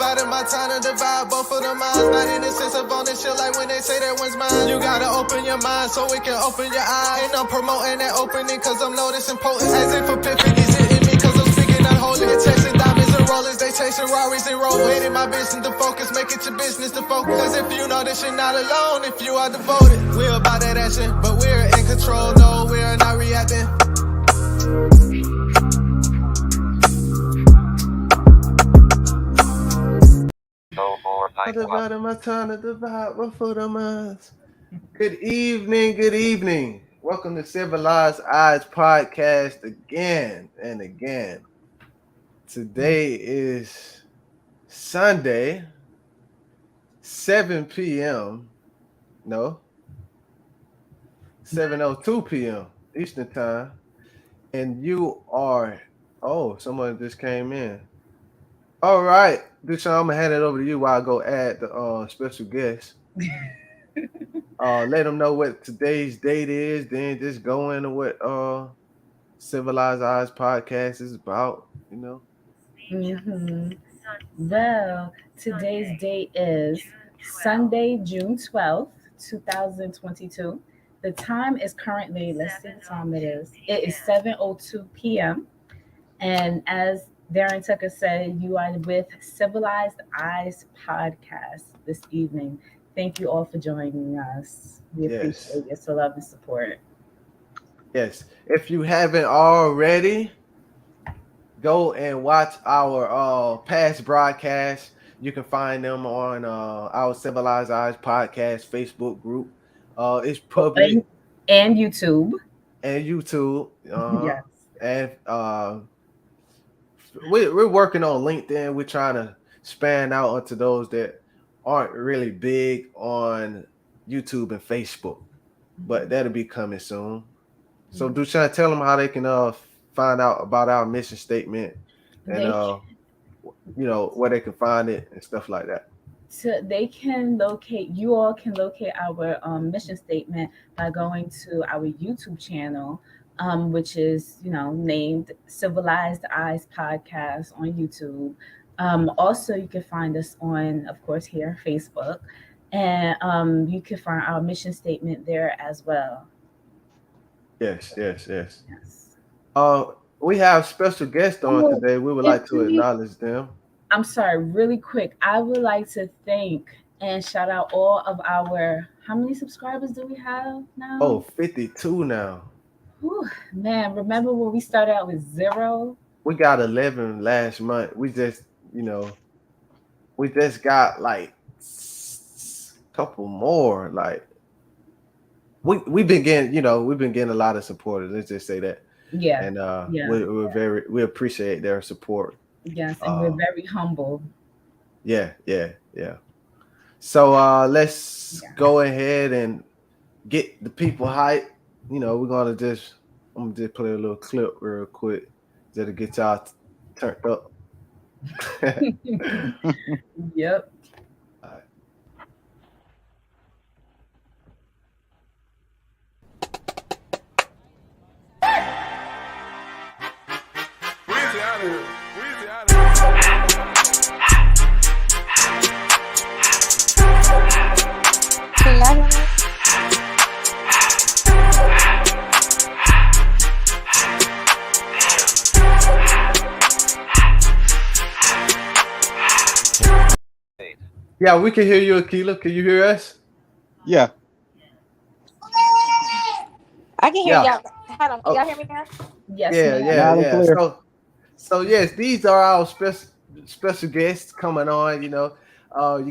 dividing my time to divide both of the minds. Not in the sense of ownership like when they say that one's mine. You gotta open your mind so it can open your eyes. And I'm promoting that opening cause I'm noticing potent. As if epiphanies hitting me cause I'm speaking unholy. They're chasing diamonds and rollers, they chasing Rarries and rollers. It ain't my business to focus, make it your business to focus. Cause if you know this, you're not alone if you are devoted. We're about that action, but we're in control. No, we're not reacting. I divided my time to divide both of the minds. Good evening. Welcome to Civilized Eyes Podcast again and again. Today is Sunday, 7 p.m. No, 7:02 p.m. Eastern Time. And you are, someone just came in. All right, Dushan, I'm gonna hand it over to you while I go add the special guest. Let them know what today's date is, then just go into what Civilized Eyes Podcast is about, you know. Mm-hmm. Well, today's date is Sunday, June 12th, 2022. The time is currently, let's see what time it is. It is 7:02 p.m. And as Darren Tucker said, you are with Civilized Eyes Podcast this evening. Thank you all for joining us. We appreciate your love and support. Yes. If you haven't already, go and watch our past broadcasts. You can find them on our Civilized Eyes Podcast Facebook group. It's public. And YouTube. And YouTube. Yes. And we're working on LinkedIn. We're trying to span out onto those that aren't really big on YouTube and Facebook, but that'll be coming soon. So Dushan, tell them how they can find out about our mission statement and where they can find it and stuff like that. So you all can locate our mission statement by going to our YouTube channel, which is, named Civilized Eyes Podcast on YouTube. Also, you can find us on, of course, here, Facebook, and you can find our mission statement there as well. Yes. We have special guests on today. We would like to acknowledge them. I'm sorry, really quick. I would like to thank and shout out all of our, how many subscribers do we have now? 52 now. Whew, man, remember when we started out with 0? We got 11 last month. We just got like a couple more. Like we've been getting a lot of supporters. Let's just say that. Yeah. And we appreciate their support. Yes, and we're very humble. Yeah. So let's go ahead and get the people hyped. We're I'm gonna just play a little clip real quick to get y'all turned up. Yep. All right. Yeah, we can hear you, Akila. Can you hear us? Yeah. I can hear y'all. Hold on. Can y'all hear me now? Yes. Yeah. So yes, these are our special guests coming on. You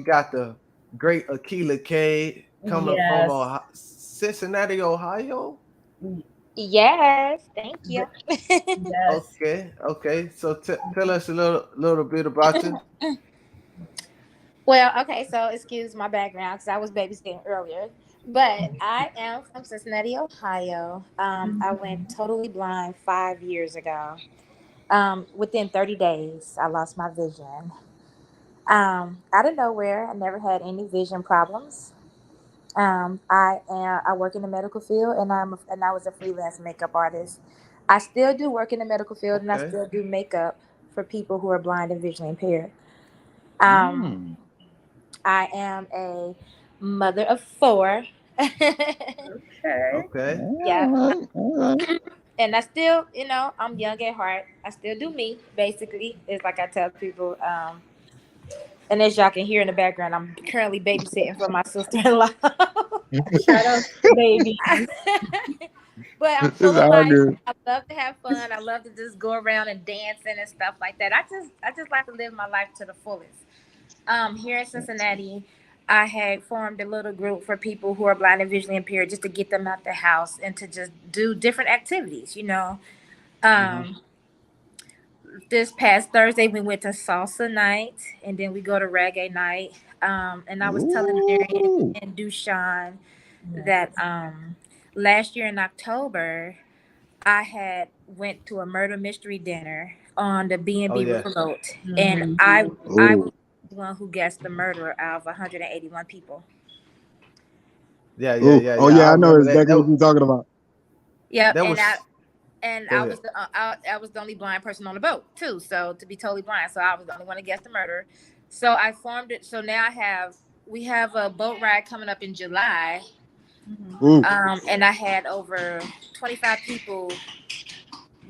got the great Akila K coming from Cincinnati, Ohio. Yes, thank you. Yes. Okay. So tell us a little bit about you. Well, okay. So excuse my background because I was babysitting earlier, but I am from Cincinnati, Ohio. I went totally blind 5 years ago. Within 30 days, I lost my vision. Out of nowhere, I never had any vision problems. I work in the medical field, and I was a freelance makeup artist. I still do work in the medical field, and I still do makeup for people who are blind and visually impaired. Um, I am a mother of four. Okay. Okay. Yeah, All right, all right. and I still, I'm young at heart. I still do me. Basically, it's like I tell people. And as y'all can hear in the background, I'm currently babysitting for my sister-in-law. Shout out to the babies. But I'm It's full of all life. good. I love to have fun. I love to just go around and dancing and stuff like that. I just like to live my life to the fullest. Here in Cincinnati, I had formed a little group for people who are blind and visually impaired, just to get them out the house and to just do different activities. Mm-hmm. Um, this past Thursday we went to salsa night, and then we go to reggae night. And I was telling Marion Ooh. and Dushan Yes. that last year in October I had went to a murder mystery dinner on the Oh B&B yeah. Riverboat, and Mhm. I Ooh. was the one who guessed the murderer out of 181 people. Yeah, yeah, Ooh. yeah, Oh yeah. I yeah, I know remember that. exactly what you're talking about. Yep, That and I was. and Go I ahead. was I was the only blind person on the boat too. So to be totally blind, so I was the only one to guess the murder. So I formed it. So now we have a boat ride coming up in July. Mhm. Ooh. And I had over 25 people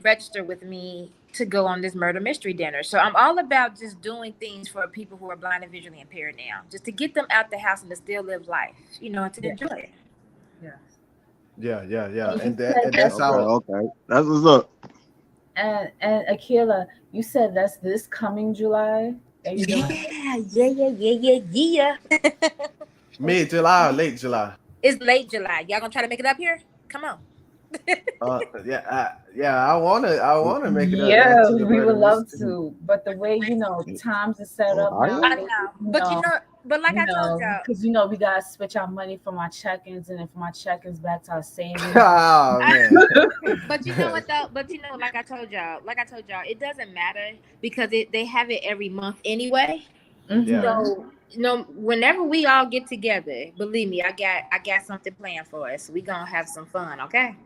register with me to go on this murder mystery dinner. So I'm all about just doing things for people who are blind and visually impaired now, just to get them out the house and to still live life, and to Yeah. enjoy it. Yes. Yeah, yeah, yeah. And you And said that's that's Okay, our. okay. That's what's up. and Akila, you said that's this coming July that you're doing it? Yeah. Mid July or late July. It's late July. Y'all gonna try to make it up here? Come on. Yeah, yeah. I wanna make it up there Yeah, to the we murder would love mystery. to. But the way, times are set up Ohio? I nowadays, know, but like I told y'all, because we gotta switch our money from our check-ins and then from our check-ins back to our savings. Oh I man. but you know what though? But like I told y'all, it doesn't matter because they have it every month anyway. Yeah. Mm-hmm. So whenever we all get together, believe me, I got something planned for us. We gonna have some fun, okay?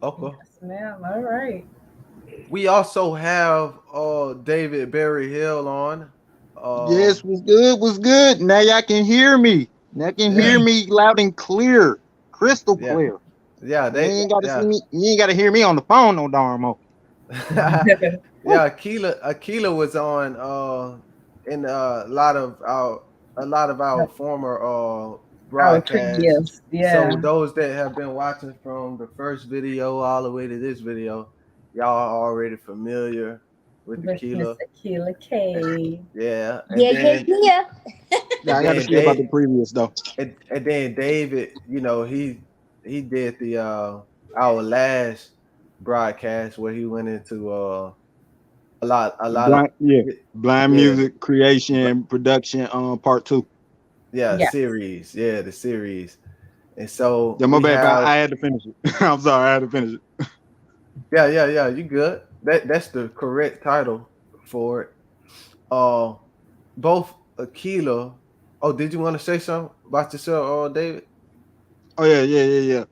Okay. Yes, ma'am. All right. We also have David Berry Hill on. Yes, Um was good, was good. Now y'all can hear me. Now you can yeah, hear me loud and clear, crystal yeah, clear. yeah, You they ain't got to see yeah. me. You ain't got to hear me on the phone no darn more. Yeah, Akila was on in a lot of our former Our broadcasts. previous, yeah. So those that have been watching from the first video all the way to this video, y'all are already familiar with With Miss Akila. Akila And, K. yeah, Yeah. Yeah, I got to see about the previous though. and then David, he did the our last broadcast where he went into a lot of Blind, yeah, blind yeah, music creation production. Part two. yeah, Yes. series, yeah, the series. And so Yeah, my we bad. have I had to finish it. I'm sorry, I had to finish it. yeah, you good. That's the correct title for it. Uh both Aquila. Oh, did you want to say something about yourself, David? Oh yeah.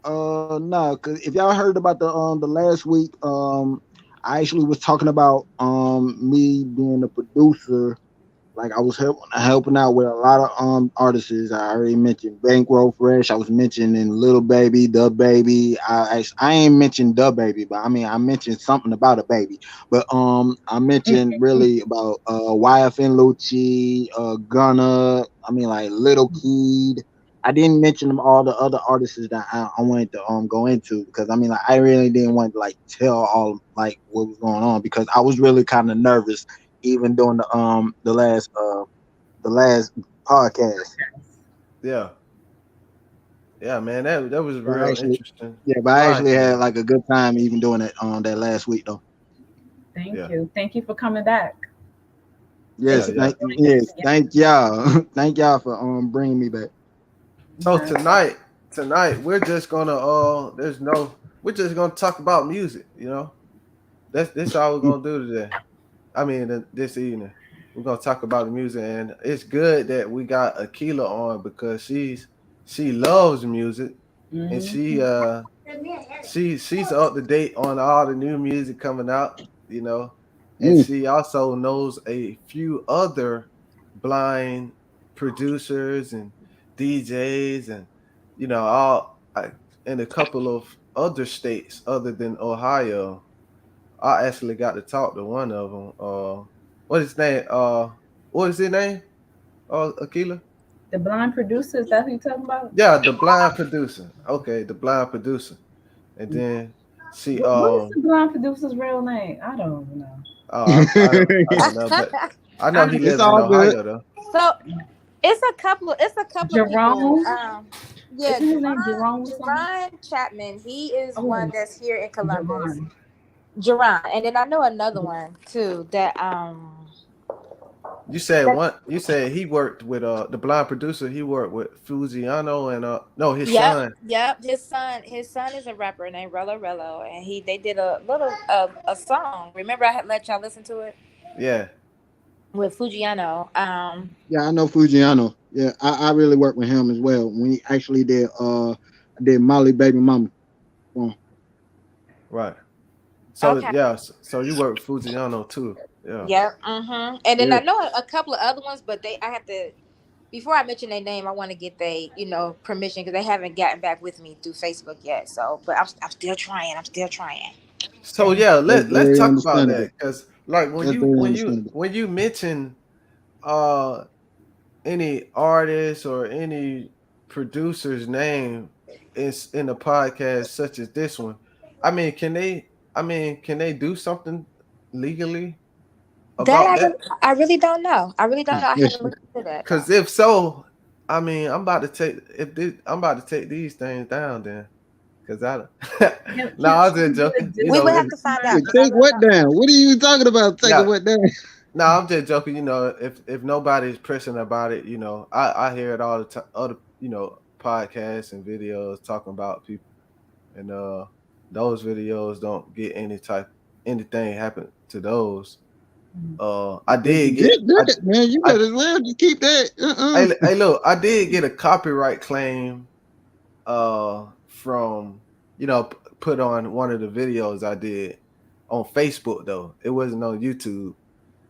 No, cause if y'all heard about the last week, I actually was talking about me being a producer. Like I was helping out with a lot of artists. I already mentioned Bankroll Fresh. I was mentioning Little Baby, The Baby. I ain't mentioned The Baby, but I mean I mentioned something about a baby. But I mentioned really about YFN Lucci, Gunna. I mean like Little Kid. I didn't mention them all the other artists that I wanted to go into because I mean like I really didn't want to like tell all like what was going on because I was really kind of nervous even during the last podcast. Yeah. Yeah, man, that was But I real actually interesting but I actually had broadcast. like a good time even doing it that last week though. Thank Yeah. you. Thank you for coming back. Thank Yeah, Yes, you for yeah. joining us again. thank y'all. Thank y'all for bringing me back. So Okay. tonight we're just gonna we're just gonna talk about music. That's all we're gonna do today. I mean this evening. We're gonna talk about the music, and it's good that we got Akila on because she loves music, and Mhm. she's up to date on all the new music coming out, you know, and Mm, she also knows a few other blind producers and DJs and all in a couple of other states other than Ohio. I actually got to talk to one of them. What is his name? What is his name? Akila? The blind producer, is that who you talking about? Yeah, the blind producer. Okay, the blind producer. And then she What is the blind producer's real name? I don't know. I don't know, but I know he It's lives in all good. Ohio though. So it's a couple of Jerome? people. Yeah, Isn't his name Jerome or something? Jerron Chapman. He is one that's here in Columbus. Jerron. Jerron, and then I know another one too that You said You said he worked with the blind producer. He worked with Fuziano and no, his son. Yep, his son is a rapper named Rello, and they did a little a song. Remember, I had let y'all listen to it. Yeah. With Fujiano. Yeah, I know Fujiano. Yeah, I really worked with him as well when he actually did Molly Baby Mama. Right. So Okay. yeah, so you work with Fujiano too. Yeah. Yeah. Mm-hmm. And then I know a couple of other ones, but I have to, before I mention their name, I want to get their permission because they haven't gotten back with me through Facebook yet. So, but I'm still trying. So yeah, let's talk about understandable. that because like when you mention any artist or any producer's name is in a podcast such as this one, I mean, can they do something legally about that? I really don't know. I haven't looked into that. Because if so, I mean, I'm about to take these things down then. Because I was just joking. We will have to find out. Take what down? What are you talking about? Taking what down? No, I'm just joking. If nobody's pressing about it, I hear it all the time. Other podcasts and videos talking about people, and those videos don't get anything happen to those. I did get that, man. You better as well just keep that. Hey, look, I did get a copyright claim from put on one of the videos I did on Facebook though. It wasn't on YouTube.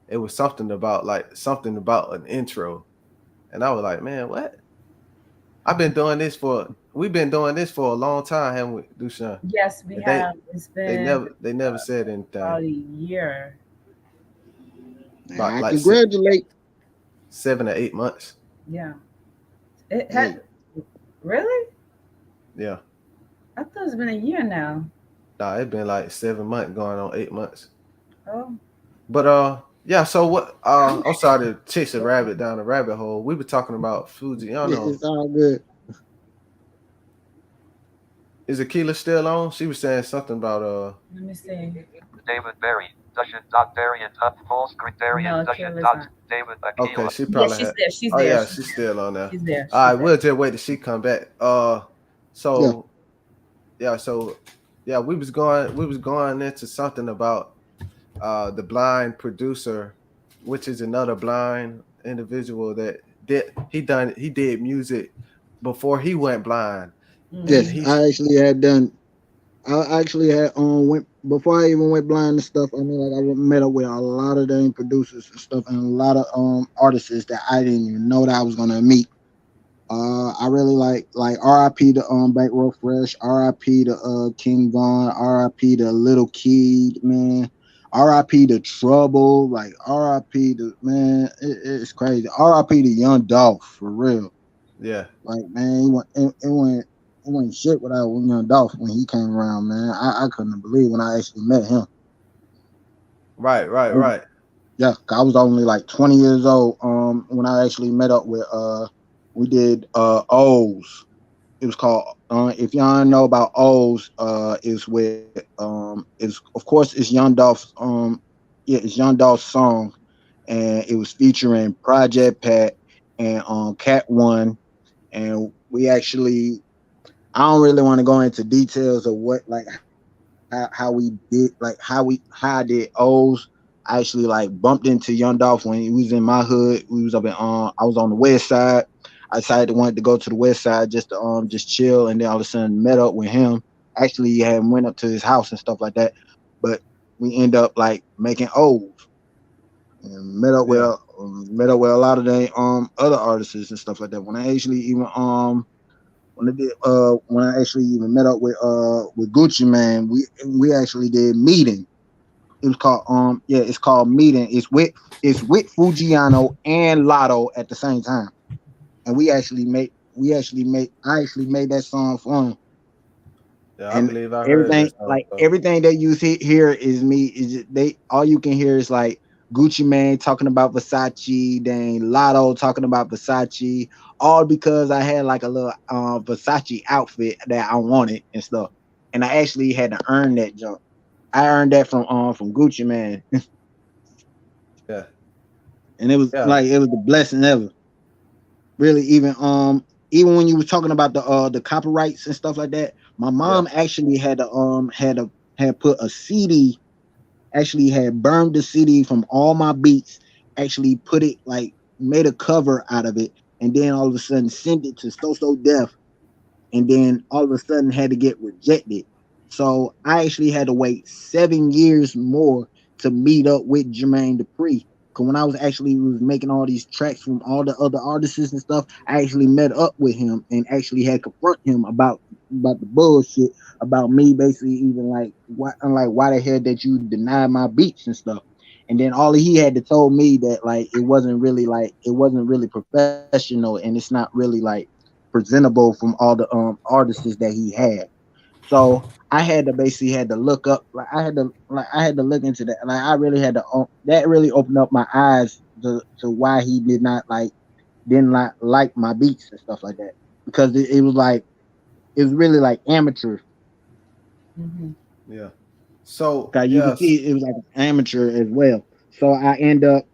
It was something about an intro. And I was like, man, what? We've been doing this for a long time, haven't we, Dushan? Yes, we have. It's been they never said anything. About a year. I congratulate. 7 or 8 months. Yeah. It had really? Yeah. I thought it's been a year now. Nah, it's been like 7 months going on 8 months. Oh. But yeah, so what I'm sorry to chase a rabbit down the rabbit hole. We were talking about Fujiano. It's all good. Is Akila still on? She was saying something about Let me see. David Berry. Variant up full screen variant David Akila. Okay, she probably she's there. Yeah, she's still on there. She's there. All right, we'll just wait till she come back. So we was going into something about the blind producer, which is another blind individual that did music before he went blind. Yes, I actually had went before I even went blind and stuff. I mean, like I met up with a lot of damn producers and stuff, and a lot of artists that I didn't even know that I was gonna meet. I really like R.I.P. to Bankroll Fresh, R.I.P. to King Von, R.I.P. to Little Kid, man, R.I.P. to Trouble, like R.I.P. to man, it's crazy. R.I.P. to Young Dolph, for real. Yeah, like man, it went shit without Young Dolph when he came around, man. I couldn't believe when I actually met him. Right. Yeah, I was only like 20 years old when I actually met up with we did O's. It was called if y'all know about O's, is with is of course it's Young Dolph's it's Young Dolph's song, and it was featuring Project Pat and Cat One, and we actually, I don't really want to go into details of what like how we did, like how I did O's. I actually like bumped into Young Dolph when he was in my hood. We was up in I was on the west side. I decided to want to go to the west side just to just chill, and then all of a sudden met up with him. Actually, had went up to his house and stuff like that. But we end up like making O's and met up with met up with a lot of the other artists and stuff like that. When I actually even when I actually even met up with Gucci Man, we actually did meeting. It was called it's called meeting. It's with Fujiano and Lotto at the same time, and I actually made that song for him. Yeah, I And believe I heard everything that song. like everything that you hear is me. Is they all you can hear is like Gucci Man talking about Versace, then Lotto talking about Versace, all because I had like a little Versace outfit that I wanted and stuff, and I actually had to earn that jump. I earned that from Gucci Man, Yeah, and it was yeah, like it was the blessing ever. Really, even when you were talking about the copyrights and stuff like that, my yeah. mom actually had put a CD, actually had burned the CD from all my beats, actually put it like made a cover out of it, and then all of a sudden sent it to So Def, and then all of a sudden had to get rejected. So I actually had to wait 7 years more to meet up with Jermaine Dupri. Cause when I was making all these tracks from all the other artists and stuff, I actually met up with him and actually had confront him about the bullshit about me basically even why the hell that you denied my beats and stuff. And then all he had to told me that it wasn't really professional and it's not really like presentable from all the artists that he had. So I had to basically had to look up I had to look into that. Like I really had to that really opened up my eyes to why he didn't like my beats and stuff like that. Because it was really like amateur. Mm-hmm. Yeah. So Cause you can yes, see it was like an amateur as well. So I end up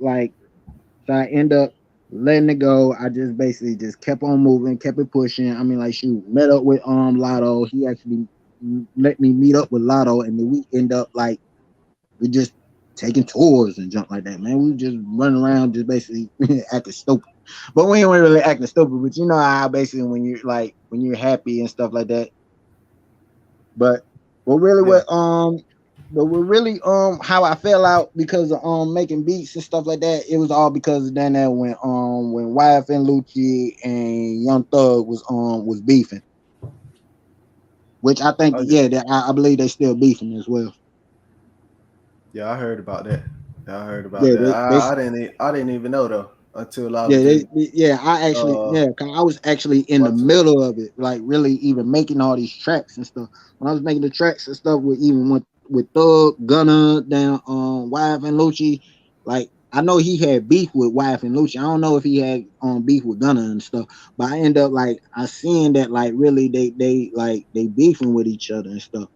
letting it go. I just basically just kept on moving, kept it pushing. I mean, like shoot, met up with Lotto. He actually let me meet up with Lotto, and then we end up like we just taking tours and junk like that. Man, we just running around, just basically acting stupid. But we ain't really acting stupid. But you know how basically when you're happy and stuff like that. But what really yeah. what really how I fell out because of making beats and stuff like that, it was all because of then that when YF and Lucci and Young Thug was beefing. Which I think Oh, that I believe they still beefing as well. yeah, I heard about that. Yeah, I heard about Yeah, that. they I didn't even know though until I yeah, was just I actually, uh 'cause I was actually in the watching. middle of it, like really even making all these tracks and stuff. When I was making the tracks and stuff with Thug, Gunna, down YF and Lucci, like I know he had beef with YF and Lucci. I don't know if he had beef with Gunna and stuff, but I end up like I seeing that like really they beefing with each other and stuff,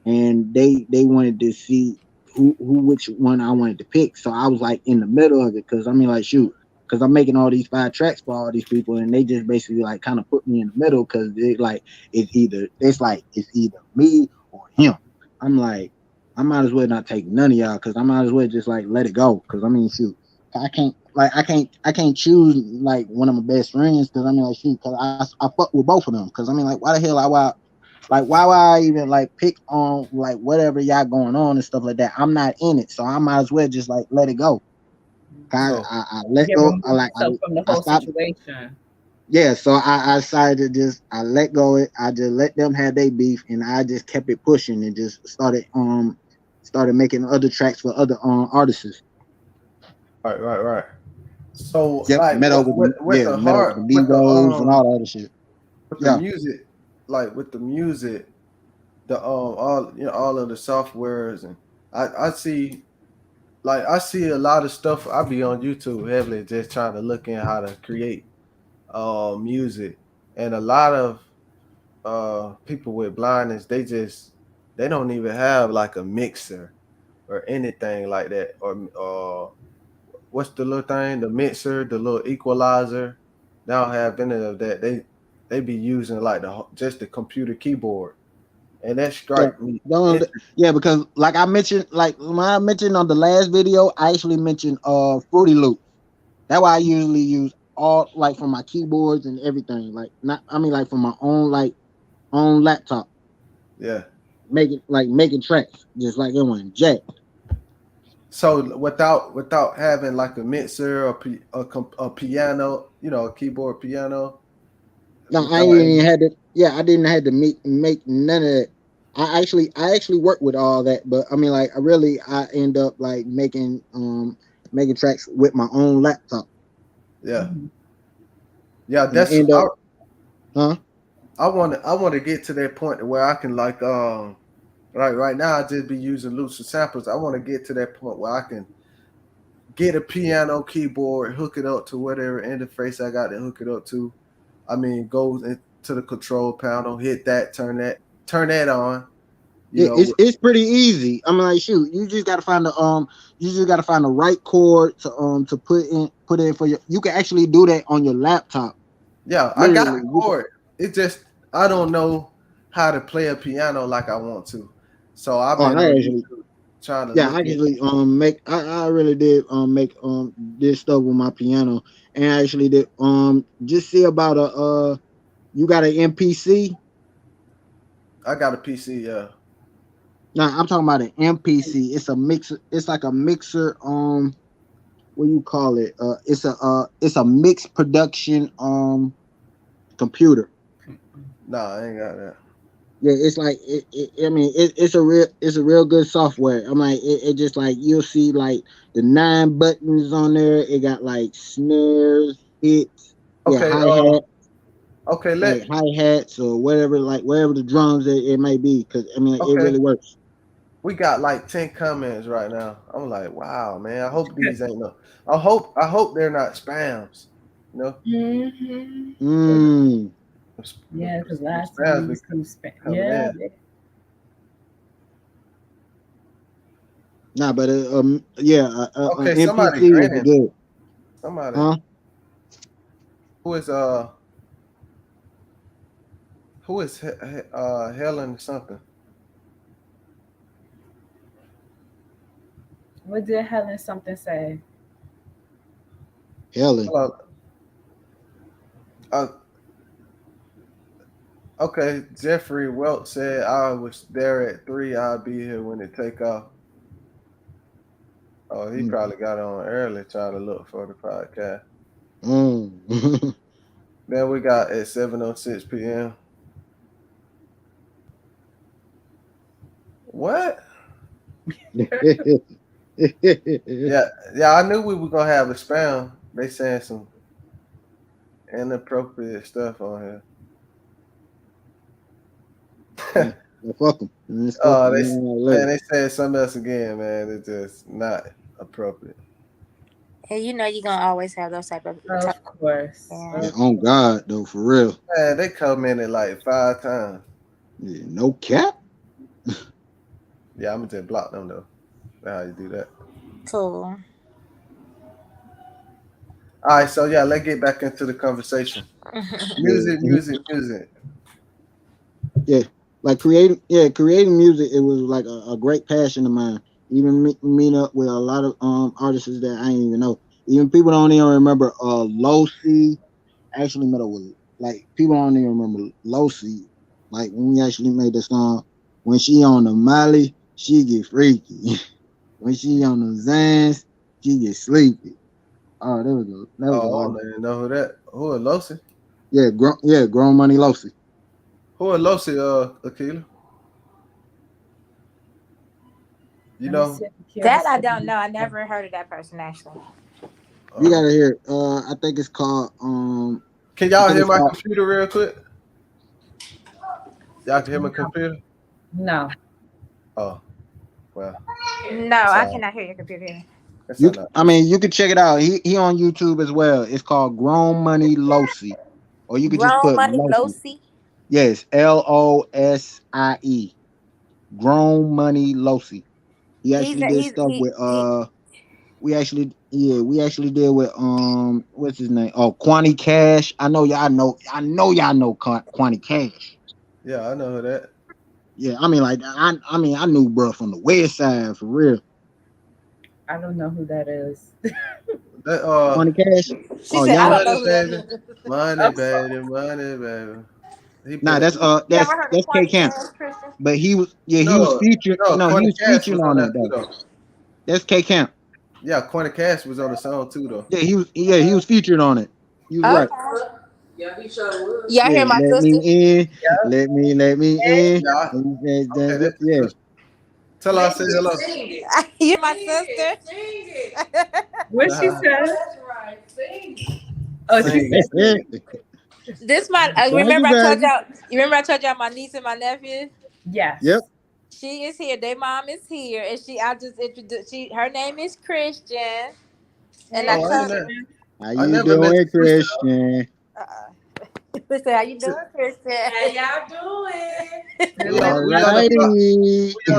and they wanted to see who which one I wanted to pick. So I was like in the middle of it because I mean like shoot because I'm making all these 5 tracks for all these people, and they just basically like kind of put me in the middle because it's either me or him. I'm like, I might as well not take none of y'all because I might as well just like let it go. Because I mean, shoot, I can't choose like one of my best friends because I mean like shoot because I fuck with both of them because I mean like why the hell why would I even like pick on like whatever y'all going on and stuff like that? I'm not in it, so I might as well just like let it go. so I let Get go. remove yourself from the I whole stopped. situation. Yeah, so I decided to I let go it. I just let them have their beef, and I just kept it pushing and just started making other tracks for other artists. right. So Yep, like met up with the Migos and all the other shit. with the Yeah, music, like with the music, the all all of the softwares and I see a lot of stuff. I be on YouTube heavily just trying to look in how to create music, and a lot of people with blindness they don't even have like a mixer or anything like that or what's the little thing, the mixer, the little equalizer. They don't have any of that. They be using like just the computer keyboard, and that yeah. strike me Don't, interesting. yeah, because like I mentioned, like when I mentioned on the last video, I actually mentioned Fruity Loop. That's why I usually use all like for my keyboards and everything. Like not I mean like for my own own laptop. Yeah. Making tracks just like it went jack. So without having like a mixer or a piano, a keyboard piano, No, I without ain't any, even had to. Yeah, I didn't have to make none of that. I actually work with all that, but I mean, like, I end up like making tracks with my own laptop, yeah, Mhm. yeah. and I That's end up, huh? I want to get to that point where I can like right now I just be using loops and samples. I want to get to that point where I can get a piano keyboard, hook it up to whatever interface I got to hook it up to. I mean, go into the control panel, hit that, turn that on. You Yeah, know, it's pretty easy. I'm like, shoot, you just gotta find the right chord to put in for your. You can actually do that on your laptop. yeah, I got Literally, the chord. It just I don't know how to play a piano like I want to. So I've oh, been I on actually, YouTube trying to yeah, I look at. actually make. I really did make this stuff with my piano, and I actually did just see about a you got an MPC. I got a PC. Yeah. Now I'm talking about an MPC. It's a mixer. It's like a mixer. What do you call it? It's a mixed production computer. Nah, I ain't got that. Yeah, it's like I mean, it's a real good software. I'm like, it just like you'll see like the 9 buttons on there. It got like snares, hits, yeah, Okay. hi hat, Okay. like hi hats or whatever, like wherever the drums it may be. Because I mean, it Okay. really works. We got like 10 comments right now. I'm like, wow, man. I hope these ain't no. I hope they're not spams. You know, Mhm. Mm. Yeah, because the last time spams we be used to spend. coming Yeah. in. Nah, but yeah, Okay, somebody NPC is grinning. good, Somebody huh? who is Helen something. What did Helen something say? Helen. Uh, uh, okay, Jeffrey Welch said I was there at 3. I'll be here when it take off. Oh, he Mm. probably got on early trying to look for the podcast. Mm. Then we got at 7:06 p.m. What? Yeah, yeah. I knew we were gonna have a spam. They saying some inappropriate stuff on here. Well, fuck them. It's fuck Oh, 'em. You know, man, later. they said something else again, man. It's just not appropriate. And you know you're gonna always have those type Of course. yeah. Yeah, on God though, for real. Man, they commented like 5 times. Yeah, no cap. Yeah, I'm gonna just block them though. That's how you do that. Cool. All right, so yeah, let's get back into the conversation. Music, Yeah, music, music. yeah. Like creating music. It was like a great passion of mine. Even meet up with a lot of artists that I didn't even know. Even people don't even remember Losi. Actually met up with, like, people don't even remember Losi. Like when we actually made the song. When she on the Molly, she get freaky. When she on the Zans, she get sleepy. Oh, that was a Oh, I hard. don't even know who that. Who is Losi? Grown money Losi. Who is Losi? Akila? You Let me know? see if Akira That I said don't know. I anything. never heard of that person actually. You Uh, gotta hear it. I think it's called can I y'all think hear it's my called computer real quick? Y'all can hear my No. computer? No. Oh, well, No, it's I all right. cannot hear your computer. It's all right. I mean, you can check it out. He on YouTube as well. It's called Grown Money Losi. Or you could just Grown put money Losi. Losi. Yes, Losie. Grown Money Losi. He He's actually a, did stuff with he we actually did with what's his name? Oh, Quanti Cash. I know y'all know Quanti Cash. Yeah, I know who that. Yeah, I mean, like, I knew bro from the west side for real. I don't know who that is. That Quanti Cash. She Oh, said I y'all. don't know money, who that baby, is. money, I'm sorry. baby, money, baby. He Nah, been that's You ever that's heard of that's K Quanti Camp. Cash, Christian? But he was no, featured. no. No, he Quentin was Cash featured was on on that that too though. though. That's K Camp. Yeah, Corner Cash was on the song too, though. Yeah, he was featured on it. You was right. Okay. Yeah, he sure was. Y'all Yeah, hear my let sister? me in. Let me in. Yeah. Okay, that's Yeah. tell her I say hello. Sing it. You my sister? Sing it. What she said? That's right. Sing it. Oh, she Sing said. it. This my remember I told y'all. You remember I told y'all my niece and my nephew. Yes. Yep. She is here. Their mom is here, and I just introduced. Her name is Christian, and I Oh, I told. never, How I you never met doing, the sister. Christian? Listen, how you doing, Christian? How y'all doing? We on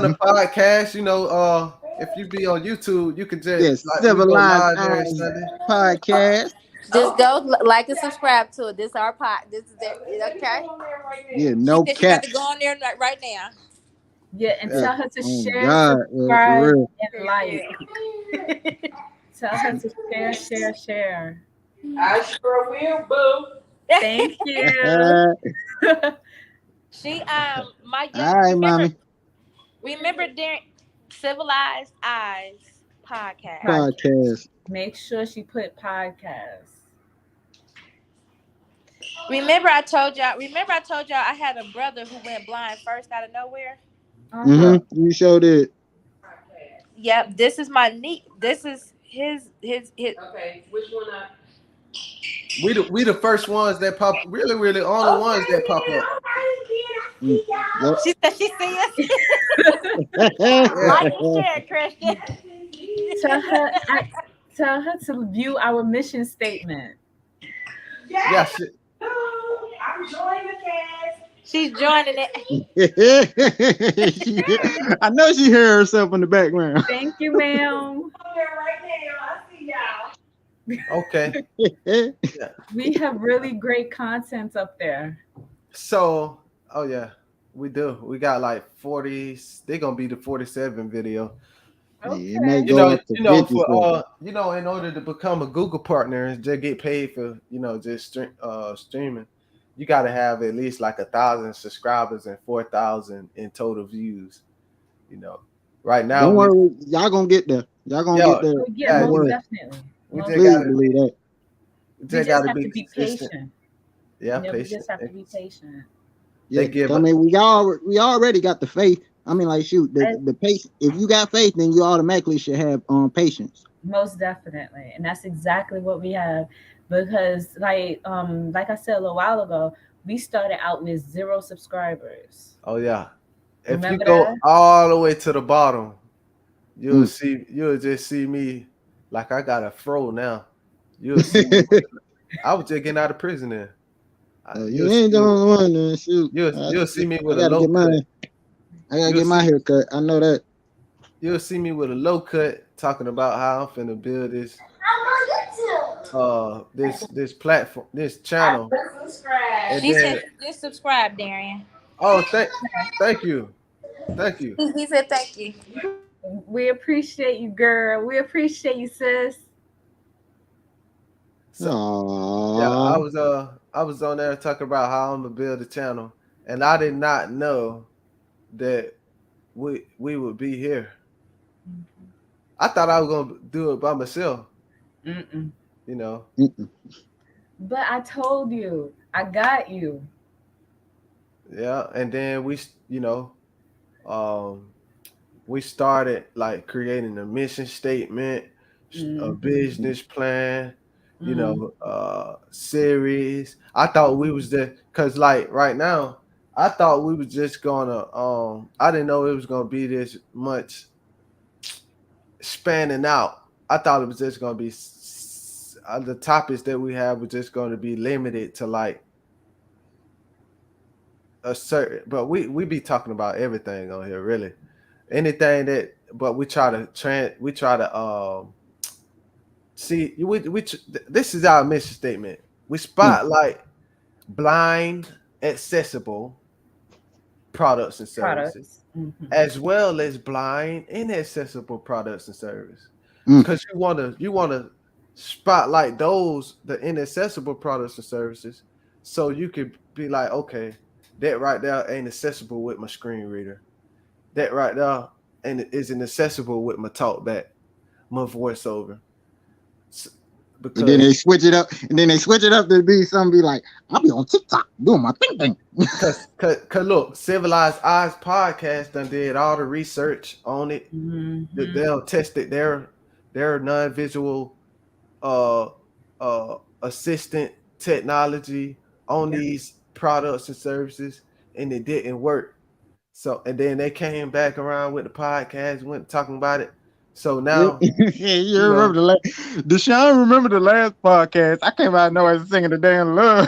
the Alrighty. podcast. You know, if you be on YouTube, you can just Yes, we go Civilized live every Eyes Sunday. Podcast. Just go like and subscribe to it. This is our pot. This is it. Okay. Yeah, She no said she got cap. to go on there right now. Yeah, and Yeah. tell her to Oh share, God, for subscribe, real. and like. Tell her to share. I sure will, boo. Thank you. She my young All right, mommy. remember during Civilized Eyes Podcast. Podcast. Make sure she put podcast. Remember I told y'all I had a brother who went blind first out of nowhere. You showed it. Yep, this is my niece. This is his. Okay, which one? We the first ones that pop. Really, only ones that pop up. Yep. She said she see us. Like and share, Christian. Tell her to view our mission statement. Yeah, I'm joining the cast. She's joining it. I know she heard herself in the background. Thank you, ma'am. I'm there right now. I see y'all. Okay. We have really great content up there. So, oh yeah, we do. We got like 40. They're gonna be the 47 video. Okay. Yeah, it may go up to 50. For in order to become a Google partner and just get paid for just streaming, you got to have at least like 1,000 subscribers and 4,000 in total views. Right now. Don't worry, y'all gonna get there. Y'all gonna get there. Yeah, Don't most worry. definitely. We Most just Please gotta believe that. we just gotta have be to be consistent. patient. Yeah, We patient. just have to be patient. Yeah, They give I mean, we already got the faith. I mean, like, shoot, the patience. If you got faith, then you automatically should have patience. Most definitely, and that's exactly what we have. Because, like I said a little while ago, we started out with 0 subscribers. Oh yeah. If Remember you go that? all the way to the bottom, you'll just see me like I got a fro now. You'll see me. I was just getting out of prison there. You ain't the only one, then. Shoot. You'll see me with I a gotta low get cut. I gotta get my hair cut. I know that. You'll see me with a low cut talking about how I'm finna build this this platform, this channel. Subscribe. And She then, said just subscribe, Darian. oh thank you. He said thank you. We appreciate you, girl. We appreciate you, sis. So, Aww. yeah, I was on there talking about how I'm gonna build a channel, and I did not know that we would be here. I thought I was gonna do it by myself. Mm-mm. But I told you, I got you. Yeah, and then we started like creating a mission statement, a business plan, series. I thought we was there because like right now, I thought we was just gonna I didn't know it was gonna be this much spanning out. I thought it was just gonna be the topics that we have were just gonna be limited to like a certain, but we be talking about everything on here, really. Anything that, but we try to see, this is our mission statement. We spotlight blind, accessible products and services, as well as blind, inaccessible products and services. Because you wanna spotlight the inaccessible products and services, so you could be like, okay, that right there ain't accessible with my screen reader. That right there and isn't accessible with my talk back. my voiceover. And then they switch it up, to be something be like, I'll be on TikTok doing my thing. Cause look, Civilized Eyes Podcast done did all the research on it. Mm-hmm. They'll test it their non-visual assistant technology on these products and services, and it didn't work. So, and then they came back around with the podcast, went talking about it. So now, you remember Deshaun remember the last podcast? I came out of nowhere singing the damn love.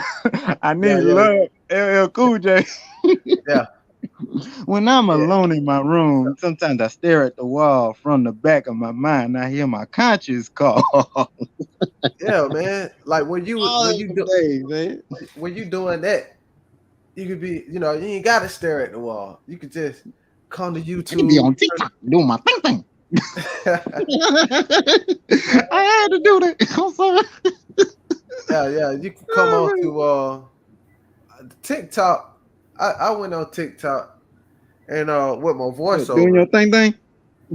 I need love, LL Cool J. Yeah. When I'm alone in my room, sometimes I stare at the wall from the back of my mind. I hear my conscience call. Yeah, man. Like when you doing that, you could be, you ain't gotta stare at the wall. You could just come to YouTube. I can be on TikTok doing my thing. I had to do that. I'm sorry. Yeah. You can come on to TikTok. I went on TikTok and with my voiceover. Doing your thing.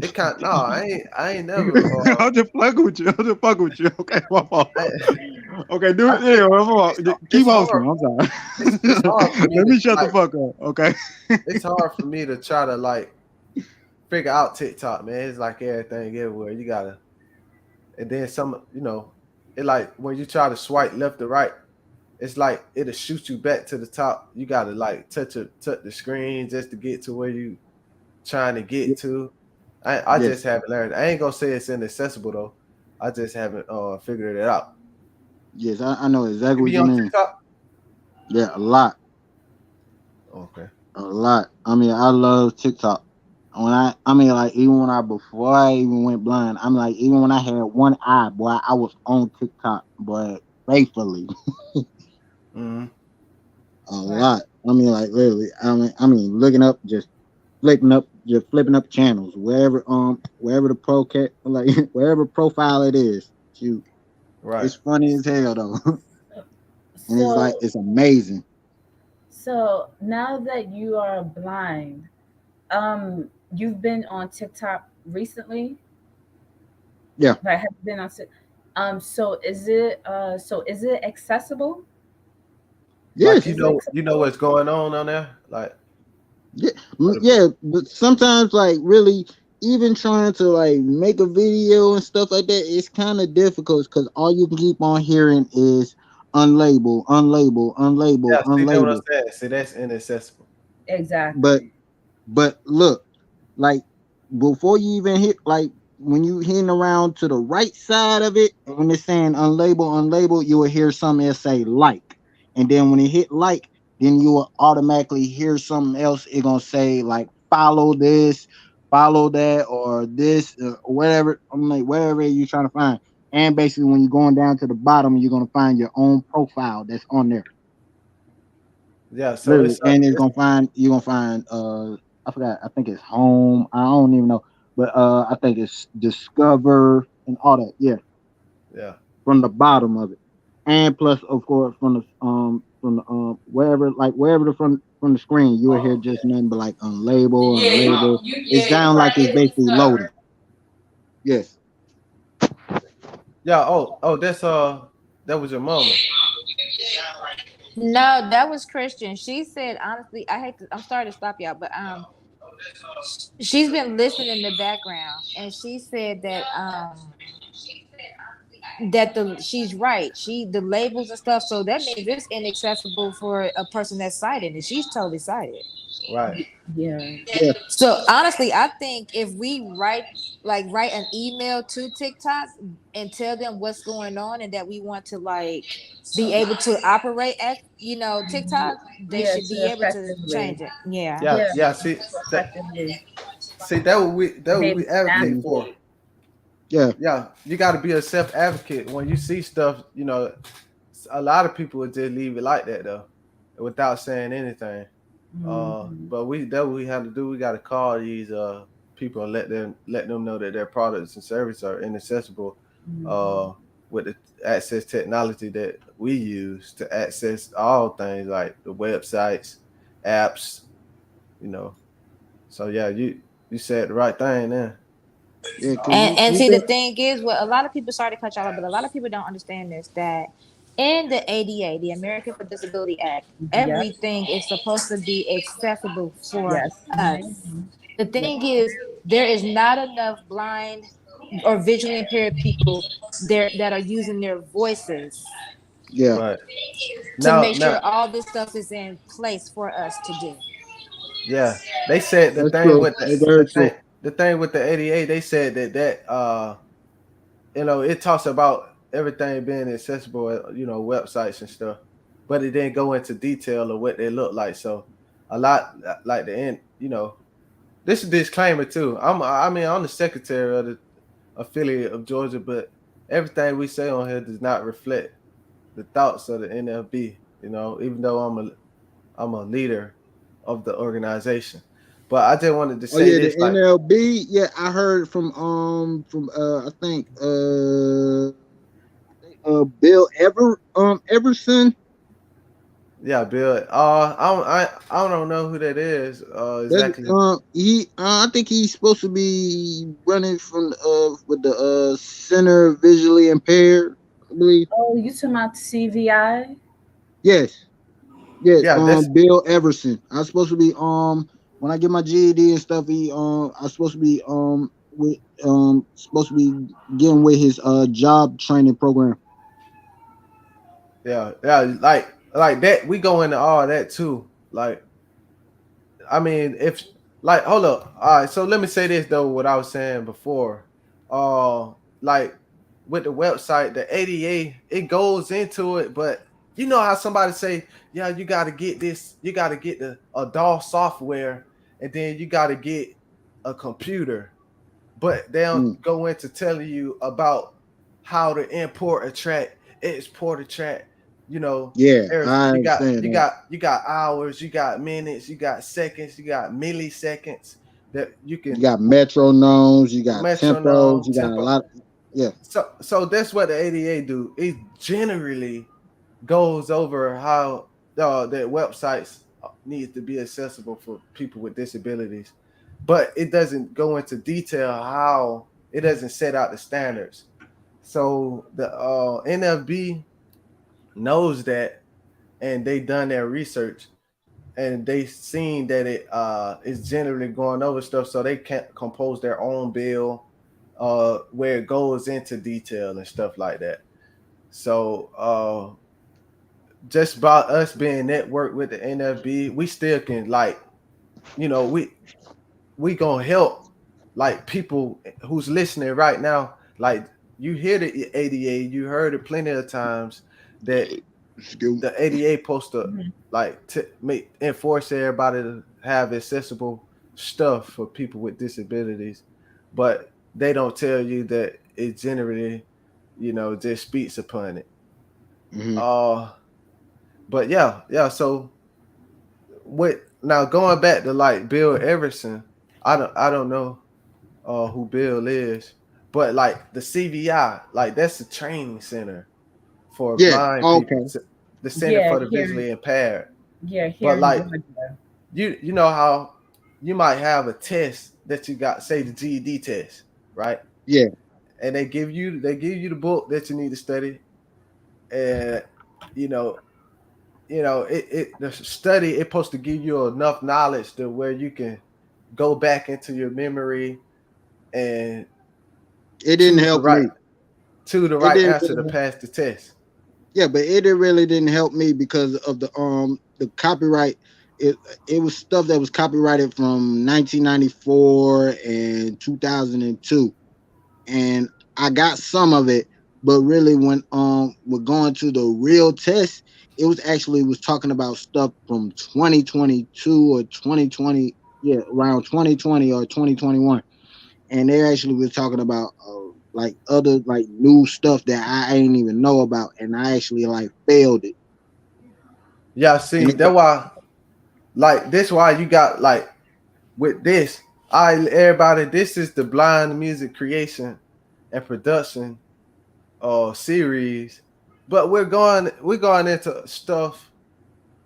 It can't. No, I ain't never. I'll just fucking with you. Okay, my fault. Okay, do it. Yeah, keep hosting. I'm sorry. Let me shut the fuck up. Okay. It's hard for me to try to figure out TikTok, man. It's like everything everywhere. You gotta, and then some. It like when you try to swipe left or right, it's like it'll shoot you back to the top. You gotta touch the screen just to get to where you trying to get to. I just haven't learned. I ain't gonna say it's inaccessible though. I just haven't figured it out. Yes, I know exactly what you mean. TikTok? Yeah, a lot. Okay. A lot. I mean, I love TikTok. Before I even went blind, even when I had one eye, boy, I was on TikTok, boy, faithfully. Mm-hmm. A lot. Literally. Looking up, just flipping up channels, wherever the wherever profile it is. Shoot. Right. It's funny as hell though. And it's amazing. So now that you are blind, you've been on TikTok recently? Yeah. I have been on so is it accessible? Yes. You know what's going on there? Yeah, but sometimes really even trying to make a video and stuff like that, it's kind of difficult because all you can keep on hearing is unlabeled. Yeah, see, that's what I'm saying. See, that's inaccessible. Exactly. But look, before you even hit when you hitting around to the right side of it, when it's saying unlabeled, you will hear something else say like, and then when it hit like, then you will automatically hear something else. It's gonna say follow this, follow that, or this, whatever. Whatever you're trying to find. And basically, when you're going down to the bottom, you're gonna find your own profile that's on there. Yeah. So you're gonna find. I forgot. I think it's home. I don't even know, but I think it's discover and all that. Yeah. Yeah. From the bottom of it, and plus, of course, from the wherever from the screen, you will hear just nothing but unlabeled. It sounds like it's basically loading. Yes. Yeah. Oh, that's that was your mama. No, that was Christian. She said, honestly, I'm sorry to stop y'all, but she's been listening in the background, and she said that she's right. The labels and stuff, so that means it's inaccessible for a person that's sighted, and she's totally sighted. Right. Yeah. So honestly, I think if we write an email to TikTok and tell them what's going on and that we want to be able to operate at TikTok, they should be able to change it. Yeah. See that what we advocate for. Yeah. You got to be a self advocate when you see stuff. A lot of people would just leave it like that though, without saying anything. But what we have to do. We got to call these people and let them know that their products and services are inaccessible with the access technology that we use to access all things like the websites, apps. So yeah, you said the right thing there. Yeah, cause And we see, the been. thing is, what a lot of people, sorry to cut y'all off, but a lot of people don't understand this, that in the ADA, the American for Disability Act, Yep. everything is supposed to be accessible for Yes. us. The Yep. thing is, there is not enough blind or visually impaired people there that are using their voices Yeah, Right. to Now, make sure all this stuff is in place for us to do. yeah, they said that's true. That's very true. the thing with the ADA. They said it talks about everything being accessible at websites and stuff, but it didn't go into detail of what they look like. So a lot like the end, this is disclaimer too. I'm the secretary of the affiliate of Georgia, but everything we say on here does not reflect the thoughts of the NFB. Even though I'm a leader of the organization. But I just wanted to Oh say yeah, the this, like, NLB. Yeah, I heard from I think Bill Everson. yeah, Bill. I don't know who that is. That's Exactly. he I think he's supposed to be running from with the center visually impaired, I believe. Oh, you talking about CVI? Yes. Yes, Yeah, that's Bill Everson. I was supposed to be when I get my GED and stuff, I was supposed to be with supposed to be getting with his job training program. yeah, like that. We go into all that too. Like, I mean, if like, hold up. All right, so let me say this though. What I was saying before, like with the website, the ADA, it goes into it, but you know how somebody say, yeah, you got to get this, you got to get the a DOS software, and then you got to get a computer, but they Mm. don't go into telling you about how to import a track, export a track. Yeah, Everything. I You got understand you that. got you got hours, you got minutes, you got seconds, you got milliseconds that you You can got metronomes, you got tempos, metronome, you got a tempo. lot. Yeah. So that's what the ADA do. It generally goes over how that websites need to be accessible for people with disabilities, but it doesn't go into detail how it doesn't set out the standards. So the NFB knows that, and they done their research, and they seen that it is generally going over stuff, so they can't compose their own bill where it goes into detail and stuff like that. So just by us being networked with the NFB, we still can, like, we gonna help, like, people who's listening right now. Like, you hear the ADA, you heard it plenty of times that Excuse- the ADA supposed to, Mhm. like, make enforce everybody to have accessible stuff for people with disabilities, but they don't tell you that it generally, just speaks upon it. Mhm. Uh, but yeah. So what now? Going back to, like, Bill Everson, I don't know who Bill is, but like the CVI, like, that's the training center for Yeah. blind people, Okay. the Center Yeah, for the Visually Impaired. here But in like, Georgia. you know how you might have a test that you got, say the GED test, right? Yeah. And they give you the book that you need to study, and you know the study, it's supposed to give you enough knowledge to where you can go back into your memory and It didn't choose the help right me. to the It right didn't. answer to pass the test. Yeah, but really didn't help me because of the copyright. It it was stuff that was copyrighted from 1994 and 2002, and I got some of it, but really when we're going to the real test, it was talking about stuff from 2022 or 2020, yeah, around 2020 or 2021, and they actually was talking about like other like new stuff that I ain't even know about, and I actually like failed it. Yeah, And see, that's why, like, this why you got, like, with this, everybody, this is the blind music creation and production series, but we're going into stuff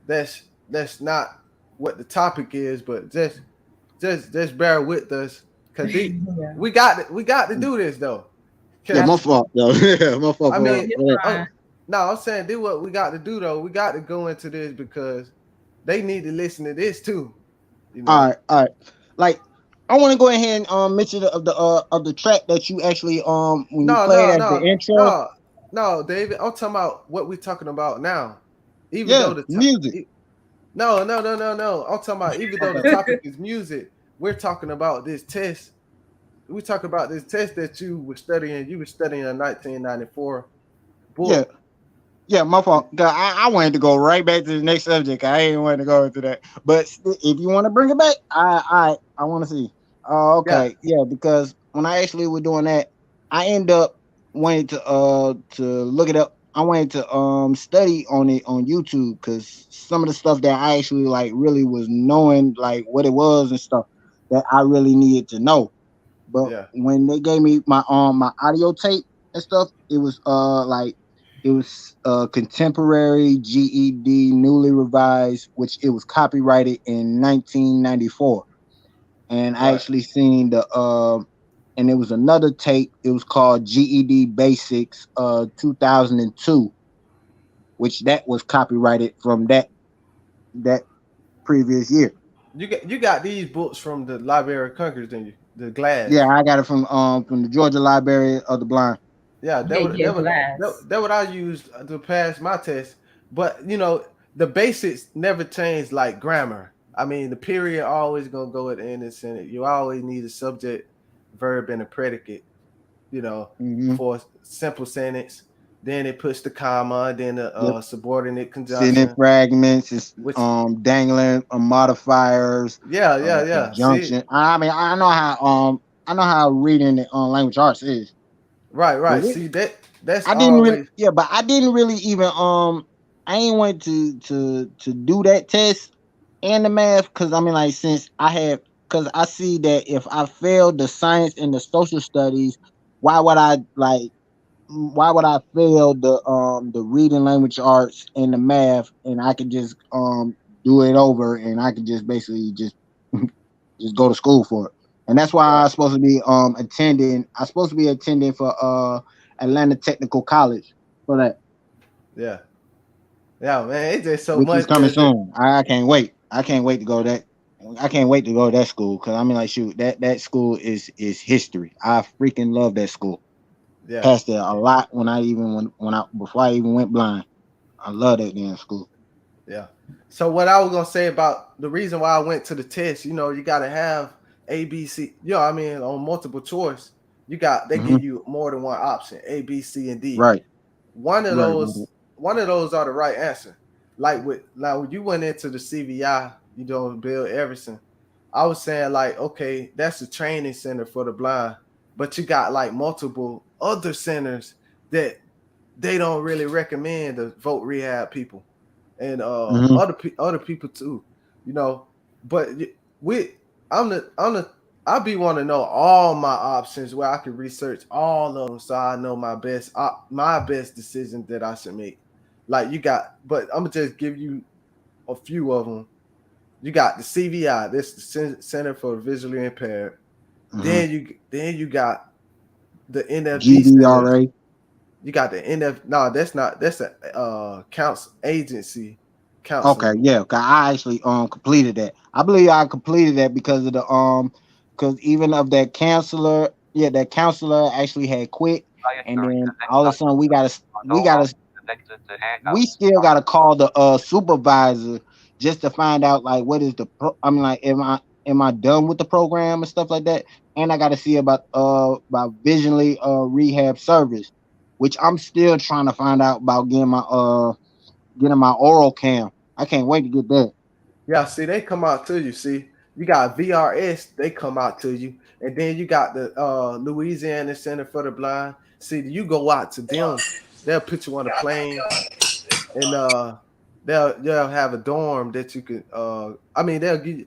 that's not what the topic is, but just bear with us, Cause Yeah. we got to do this though. Yeah, my fault, though. Yeah, my fault. I mean, fine. no, I'm saying do what we got to do though. We got to go into this because they need to listen to this too. You know. All right. Like, I want to go ahead and mention of the track that you actually when you No, played no, at the no, intro. no, David. I'm talking about what we're talking about now. Even Yeah, though music. no. I'm talking about even though the topic is music, we're talking about this test. We talk about this test that you were studying. You were studying a 1994 Yeah, book. yeah, my fault. 'Cause I wanted to go right back to the next subject. I ain't want to go into that. But if you want to bring it back, I want to see. Oh, Yeah, okay. Yeah, because when I actually was doing that, I end up wanting to look it up. I wanted to study on it on YouTube because some of the stuff that I actually like really was knowing like what it was and stuff that I really needed to know. But yeah, when they gave me my audio tape and stuff, it was like it was contemporary GED newly revised, which it was copyrighted in 1994. And I right. actually seen the and it was another tape. It was called GED Basics 2002, which that was copyrighted from that previous year. You got these books from the Library of Congress, didn't you? The Yeah, glass. I got it from the Georgia Library of the Blind. Yeah, Yeah, yeah, glass. that what I used to pass my test. But you know, the basics never change like grammar. I mean, the period always gonna go at the end of the sentence. You always need a subject, verb, and a predicate. You know, Hmm. for a simple sentence. Then it puts the comma, then the Yep. subordinate Sitting conjunction, fragments is which dangling modifiers, yeah. See, conjunction. I mean, I know how reading the language arts is, but right. See that's I didn't really, always yeah, but I didn't really even I ain't want to do that test and the math because I mean like since I have because I see that if I failed the science and the social studies, why would I like why would I fail the reading language arts and the math and I could just do it over and I could just basically just go to school for it. And that's why right. I'm supposed to be attending I'm supposed to be attending for Atlanta Technical College for that, Yeah. Yeah, man, it's just so which is much. coming soon. I can't wait. I can't wait to go to that. I can't wait to go to that school because I mean like shoot that school is history. I freaking love that school. Yeah, Passed there a lot when I before I even went blind. I love that damn school. yeah. So what I was gonna say about the reason why I went to the test, you know, you gotta have A, B, C. You know, I mean, on multiple choice, they Hmm. give you more than one option, A, B, C, and D. Right, One of right, those, one of those are the right answer. Like with now, when you went into the CVI, you know, Bill Everson. I was saying like, okay, that's a training center for the blind, but you got like multiple other centers that they don't really recommend to vote rehab people and hmm other people too, you know. But we, I'm the I be want to know all my options where I can research all of them so I know my best decision that I should make. Like you got, but I'm gonna just give you a few of them. You got the CVI, this the Center for Visually Impaired. hmm Then you got the NFB Center. GDRA. You got the NF. No, that's a council agency Okay, counseling. yeah, 'cause I actually completed that. I believe I completed that because of the because even of that counselor, yeah, that counselor actually had quit, and Dietary then connect all of a sudden are no longer connected to we Hangouts. still gotta call the supervisor just to find out like what is I mean like am I done with the program and stuff like that, and I gotta see about visually rehab service, which I'm still trying to find out about getting my oral cam. I can't wait to get that. Yeah, see, they come out to you. See, you got VRS, they come out to you, and then you got the Louisiana Center for the Blind. See, you go out to them, they'll put you on a plane, and they'll have a dorm that you can. I mean, they'll give you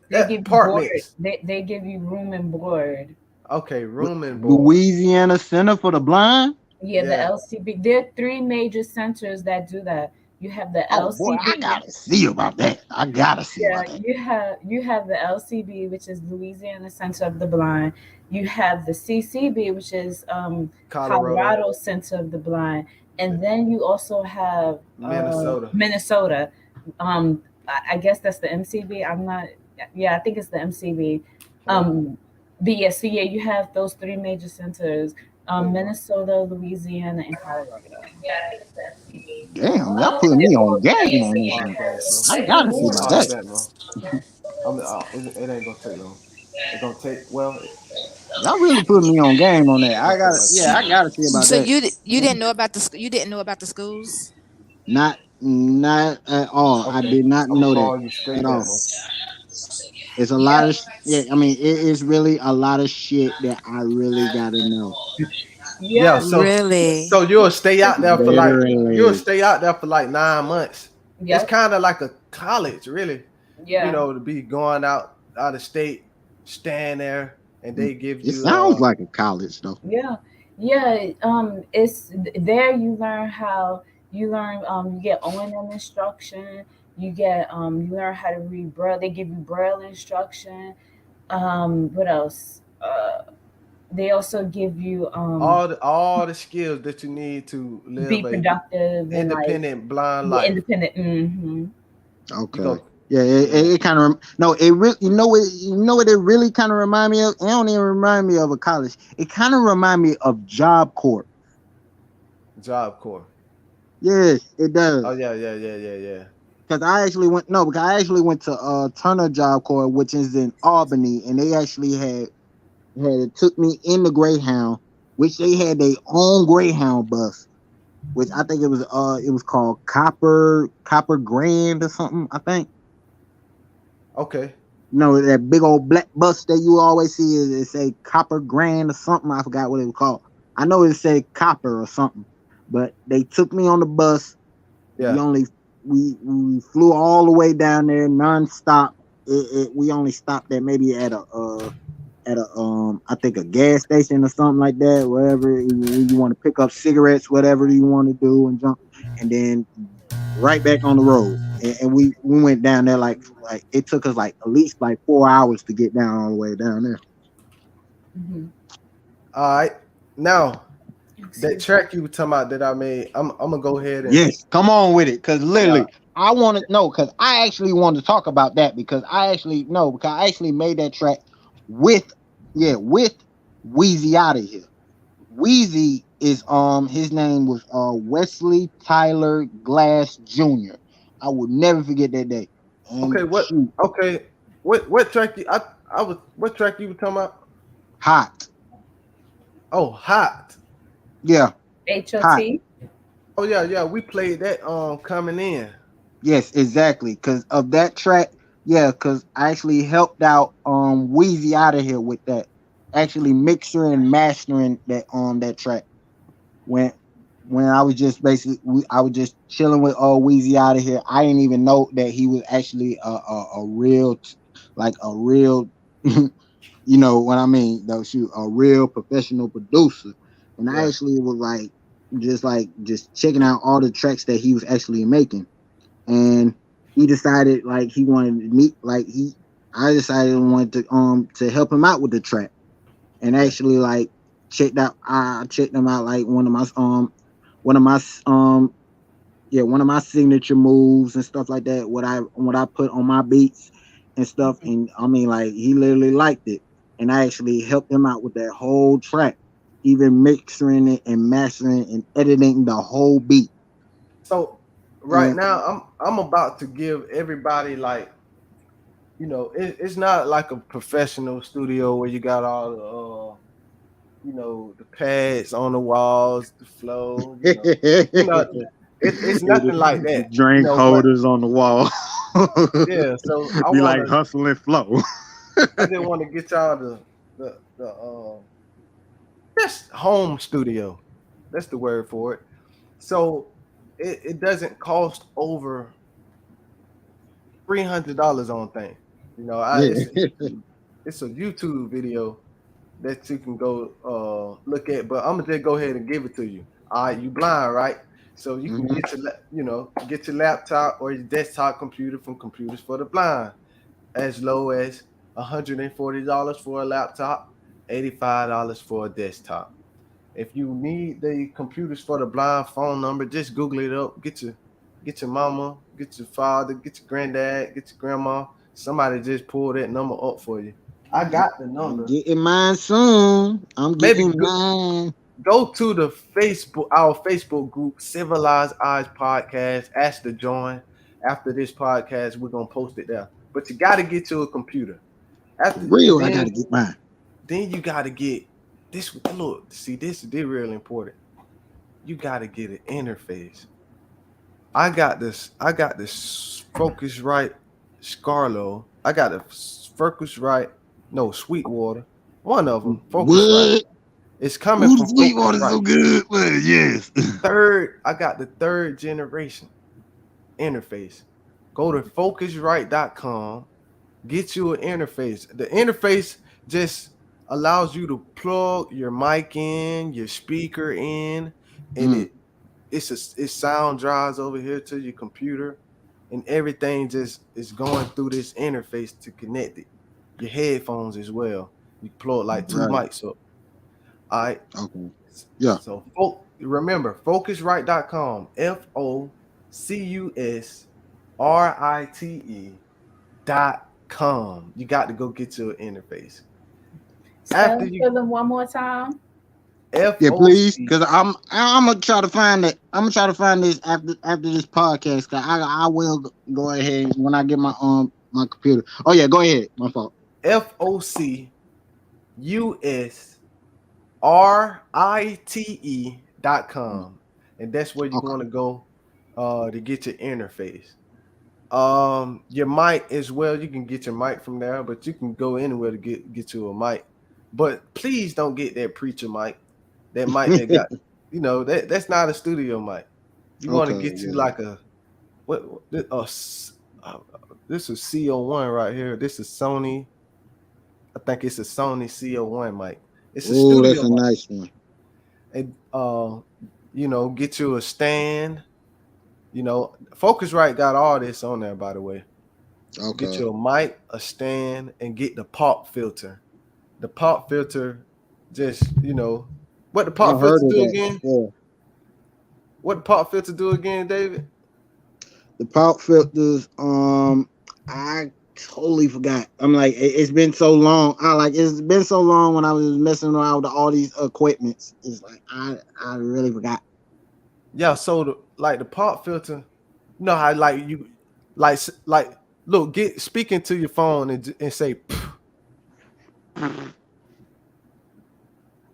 They give you board. apartments. They give you room and board. Okay, room and board. Louisiana Center for the Blind. Yeah, the Yeah, LCB. There are three major centers that do that. You have the Oh boy, I LCB. gotta see about that. I gotta see Yeah, about that. you have the LCB, which is Louisiana Center of the Blind. You have the CCB, which is Colorado, Colorado Center of the Blind, and then you also have Minnesota. Minnesota. I guess that's the MCB. I'm not. Yeah, I think it's the MCB. Um, but yeah, so yeah, you have those three major centers: Minnesota, Louisiana, and Colorado. Yeah, I think it's the MCB. Damn, y'all All putting me on involved in game the on this same one. Podcast, I bro. gotta see We'll about holler that. back, bro. It ain't gonna take long. It's gonna take Y'all really put me on game on that. I something gotta, like yeah, I gotta see about So that. you didn't know about you didn't know about the schools? Not at all. I okay. did not I'm gonna know that call you straight at back, all. bro. It's a lot of yeah. I mean, it is really a lot of shit that I really gotta know. Yeah, Yeah, Really? so you'll stay out there for like Literally, 9 months. It's yep, kind of like a college, really. yeah, To be going out of state, stand there, and they give it you sounds like a college though. yeah, yeah. It's there. You get O&M instruction. You learn how to read braille. They give you braille instruction. What else? They also give you all the skills that you need to be live a productive and like independent blind be life. independent. Hmm. You Okay. go, Yeah, yeah, it kind of no. It really, you know what it really kind of remind me of. It don't even remind me of a college. It kind of remind me of Job Corps. Job Corps. Yes, it Oh does. yeah. Because I actually went no, because I actually went to Turner Job Corps, which is in Albany, and they actually had took me in the Greyhound, which they had their own Greyhound bus, which I think it was called Copper Grand or something. I think. Okay, No, that big old black bus that you always see is it say Copper Grand or something. I forgot what it was called. I know it said Copper or something, but they took me on the bus. We yeah. only we flew all the way down there nonstop. We only stopped at maybe at a I think a gas station or something like that. Wherever you want to pick up cigarettes, whatever you want to do and jump, and then right back on the road. And we went down there like it took us like at least like 4 hours to get down all the way down there. Hmm. All right. Now that Excuse me. track you were talking about that I made, I'm gonna go ahead and Yes, come on with it, cause yeah. literally I want to know, cause I actually want to talk about that because I actually made that track with with Wheezy out of here. Wheezy is his name was Wesley Tyler Glass Jr. I will never forget that day. And Okay, what? shoot, Okay, what track you? I was what track you were talking about? hot. Oh, hot. Yeah, hot. HOT. Oh yeah. We played that coming in. Yes, exactly. Cause of that track, yeah, cause I actually helped out Wheezy out of here with that. Actually mixing and mastering that track. When I was just I was just chilling with Wheezy out of here. I didn't even know that he was actually a real like a real you know what I mean, though, shoot, a real professional producer. And I Yeah. actually was just checking out all the tracks that he was actually making. And he decided like he wanted me like he I decided I wanted to help him out with the track. And Yeah. actually like I checked him out like one of my um one of my signature moves and stuff like that, what I put on my beats and stuff. And I mean, like, he literally liked it. And I actually helped him out with that whole track, even mixing it and mastering and editing the whole beat. So right And now I'm about to give everybody like it's not like a professional studio where you got all the pads on the walls, the flow, you know it's nothing like the that, drink but holders on the wall. yeah. So Be like hustle and flow. I just want to get y'all the that's home studio. That's the word for it. So it doesn't cost over $300 on things. Yeah. It's a YouTube video that you can go look at. But I'm gonna just go ahead and give it to you. All right, you blind, right? So you can get get your laptop or your desktop computer from Computers for the Blind, as low as $140 for a laptop, $85 for a desktop. If you need the Computers for the Blind phone number, just Google it up. Get your mama, get your father, get your granddad, get your grandma. Somebody just pull that number up for you. I got the I'm number. getting mine soon. I'm Maybe getting mine. go to our Facebook group, Civilized Eyes Podcast. Ask to join. After this podcast, we're gonna post it there. But you got to get you a computer. For After and real, I gotta get mine. then you got to get this. Look, see, this is really important. You got to get an interface. I got this. Focusrite Scarlo. I got a Focusrite. No, Sweetwater. One of them. Focusrite. What? It's coming Ooh, from Sweetwater Focusrite. so good. Well, yes. I got the third generation interface. Go to Focusrite.com. Get you an interface. The interface just allows you to plug your mic in, your speaker in, and it sound drives over here to your computer, and everything just is going through this interface to connect it. Your headphones as well. You plug like two mics up. All right. Okay. Yeah. So remember, Focusrite.com. FOCUSRITE.com. You got to go get your interface. Spell them one more time. Yeah, please, because I'm gonna try to find it. I'm gonna try to find this after this podcast. Cause I will go ahead when I get my my computer. Oh yeah, go ahead. My fault. FOCUSRITE.com, and that's where you're going to go to get your interface. Your mic as well. You can get your mic from there, but you can go anywhere to get you a mic. But please don't get that preacher mic. That mic that got, that's not a studio mic. You want to get you like this is CO1 right here. This is Sony. I think it's a Sony CO1 mic. It's a studio that's a mic. nice one. And get you a stand. Focusrite got all this on there, by the way. Okay. Get you a mic, a stand, and get the pop filter. The pop filter, just what the pop filter do again? Yeah. What the pop filter do again, David? The pop filters, I totally forgot. I'm like, it's been so long. It's been so long when I was messing around with all these equipments. It's like I really forgot. Yeah, so the pop filter, how look, speak into your phone and say.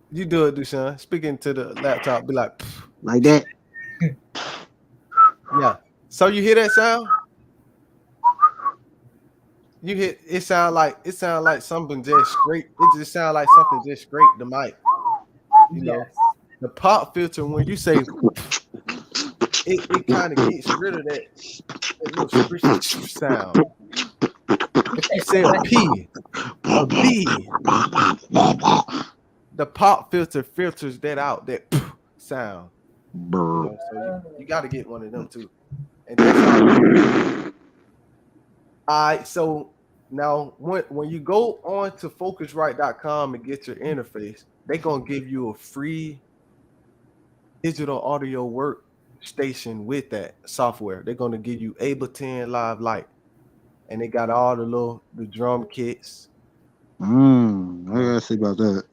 You do it, Dushan. Speaking to the laptop, be like that. Yeah. So you hear that sound? You hit it sound like something just scrape. It just sound like something just scraped the mic. The pop filter, when you say it kind of gets rid of that little sound. If you say a P, a B, the pop filter filters that out, that sound. So you got to get one of them too. And that's all right. So now when you go on to Focusrite.com and get your interface, they're gonna give you a free digital audio workstation with that software. They're gonna give you Ableton Live Lite, and they got all the drum kits. I gotta see about that.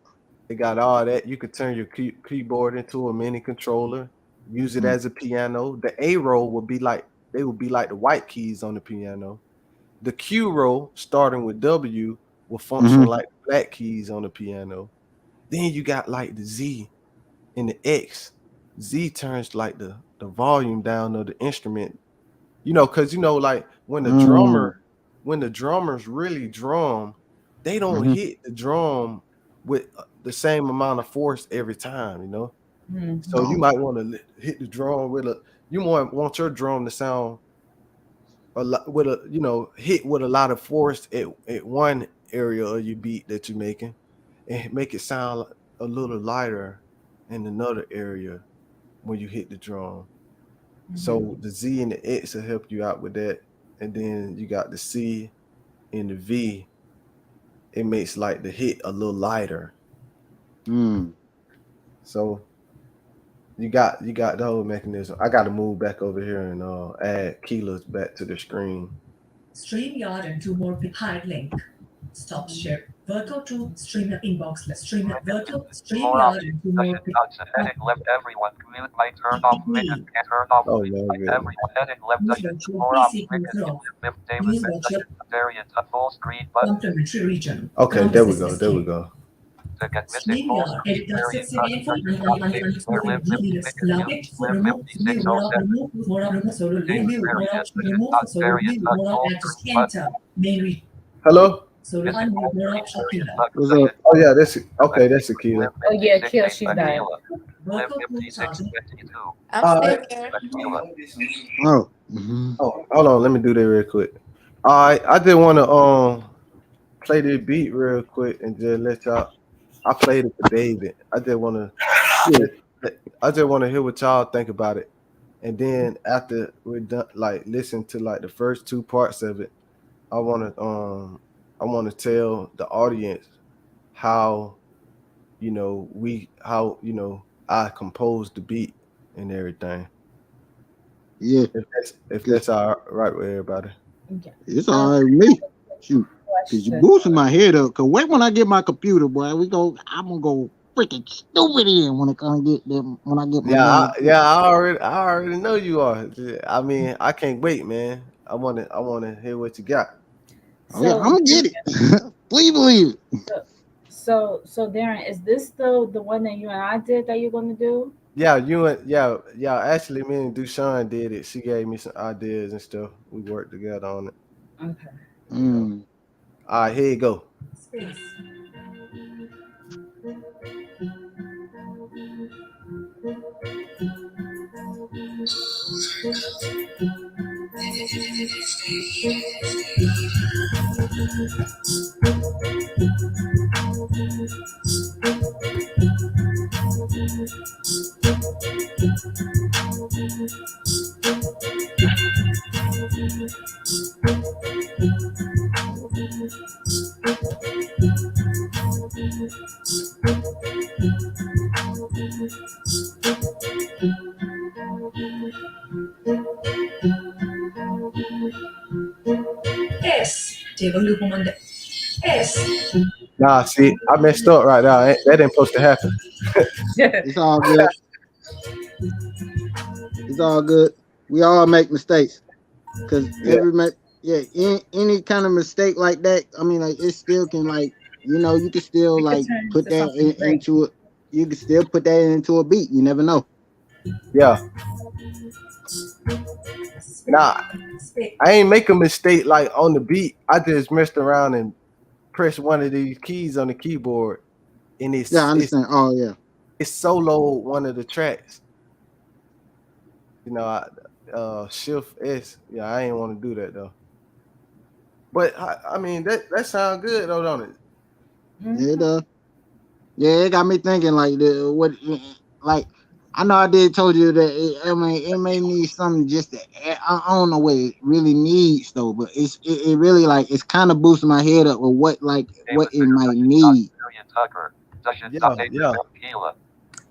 They got all that. You could turn your keyboard into a mini controller, use it as a piano. The A roll would be like the white keys on the piano. The Q roll, starting with W, will function like black keys on the piano. Then you got like the Z and the X. Z turns like the volume down of the instrument. Because like when the drummers really drum, they don't hit the drum with the same amount of force every time, So you might want to hit the drum you want your drum to sound hit with a lot of force at one area of your beat that you're making, and make it sound a little lighter in another area when you hit the drum. So the Z and the X will help you out with that. And then you got the C and the V. It makes like the hit a little lighter. Mm. So you got the whole mechanism. I got to move back over here and add kilos back to the screen. StreamYard and two more hide link. Stop share. Virgo to streamer inbox. Let's streamer Virgo More StreamYard options. and two more. Session dots. Edit left everyone. Mute mic turn off. Widget can turn off. Oh Mute no, mic good. everyone. Edit left Use session. virtual More PC options. control. Fifth David Use virtual session. Variant of full screen button. complementary region. Okay, there we go. There we go. To get missing full StreamYard. screen Edit the variant. 6 again for remove solo remove more option remove solo remove more just enter main Hello. solo unmute more option killer. What's up? Oh yeah, that's okay. That's Akila. Oh yeah, Kill, she's back. Virgo I'm still here. Oh. Mhm. Oh, hold on. Let me do that real quick. All right, I just want to play this beat real quick and just let y'all. I played it for David. I just want to hear what y'all think about it, and then after we're done, like listen to like the first two parts of it, I want to tell the audience how I composed the beat and everything. Yeah, If that's all right with everybody. Yeah. it's all right with me. Shoot, cause you boosting my head up. Cause wait when I get my computer, boy, I'm gonna go freaking stupid in when it come get them. When I get my I already know you are. I mean, I can't wait, man. I wanna hear what you got. Oh yeah, I'm gonna get it. Please believe it. So Darren, is this the one that you and I did that you're gonna do? Yeah, actually me and Dushan did it. She gave me some ideas and stuff. We worked together on it. Okay. Mm. All right, here you go. space. S. Table loop on the S. Nah, see, I messed up right now. That ain't supposed to happen. It's all good. It's all good. We all make mistakes. Cause any kind of mistake like that, I mean, like it still can you can still like turn put into that something great. into it. You can still put that into a beat. You never know. Yeah. Nah, Space. I ain't make a mistake like on the beat. I just messed around and pressed one of these keys on the keyboard, and Yeah, I understand. Oh yeah. it's soloed one of the tracks. Shift S. Yeah, I ain't want to do that though. But I mean that sounds good though, don't it? Yeah, it does. Yeah, it got me thinking like I know I did told you that it may need something just to I don't know what it really needs though, but it really like it's kind of boosting my head up with what it might need. Yeah.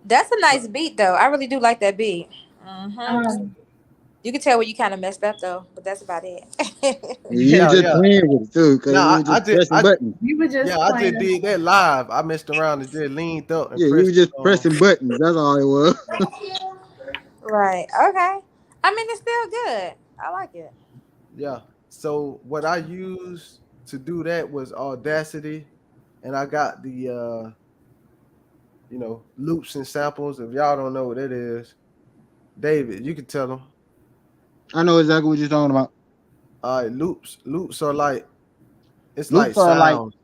That's a nice beat, though. I really do like that beat. You can tell where you kind of messed up, though, but that's about it. You just playing with it too, cause No, you just pressing buttons. You were just I playing. just did that live. I messed around and just leaned up and Yeah, you pressed were just it on. pressing buttons. That's all it was. Right. Okay. I mean, it's still good. I like it. Yeah. So what I used to do that was Audacity, and I got the loops and samples. If y'all don't know what it is, David, you can tell them. I know exactly what you're talking about. Loops are like it's Loops like are like sound.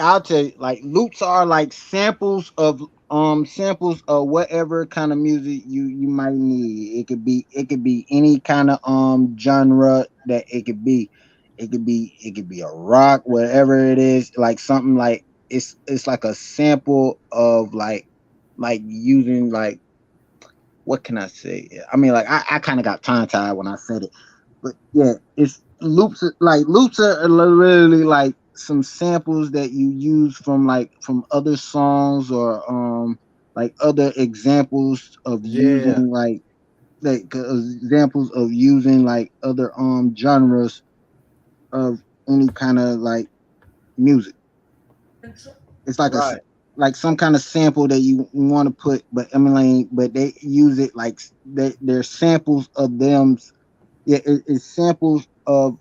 I'll tell you, like loops are like samples of whatever kind of music you might need. It could be any kind of genre that it could be. It could be a rock, whatever it is, like something like it's like a sample of like using like what can I say? I mean, like I kind of got tongue tied when I said it, but yeah, it's loops. Like loops are literally like some samples that you use from other songs or like other examples of Yeah, using like examples of using like other genres of any kind of like music. It's like right. like some kind of sample that you want to put, but I mean, like, but they use it like they're samples of them. Yeah, it's samples of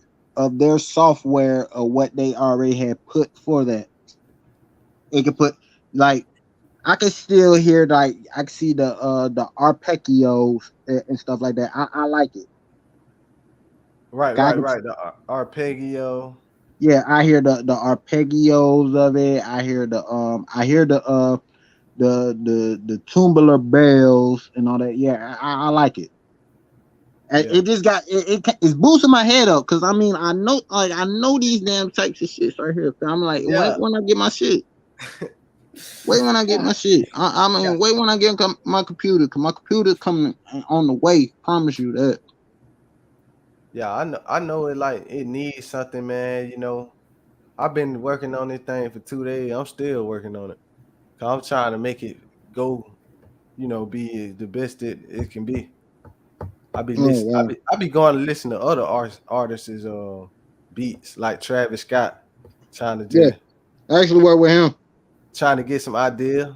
their software or what they already had put for that. It could put like I can still hear like I can see the arpeggios and stuff like that. I like it. Right, I right, can, right. The arpeggio. yeah, I hear the arpeggios of it. I hear the tubular bells and all that. Yeah, I like it. Yeah, It just got it's boosting my head up because I mean I know these damn types of shit right here. I'm like, wait yeah, when I get my shit. Wait when I get my shit. I yeah, mean, wait when I get my computer. Cause my computer coming on the way. Promise you that. yeah. I know it. Like it needs something, man. I've been working on this thing for 2 days. I'm still working on it. Cause I'm trying to make it go. Be the best it can be. I be Oh listen. wow. I be going to listen to other artists' beats like Travis Scott. Trying to Yeah, just I actually work with him. trying to get some idea.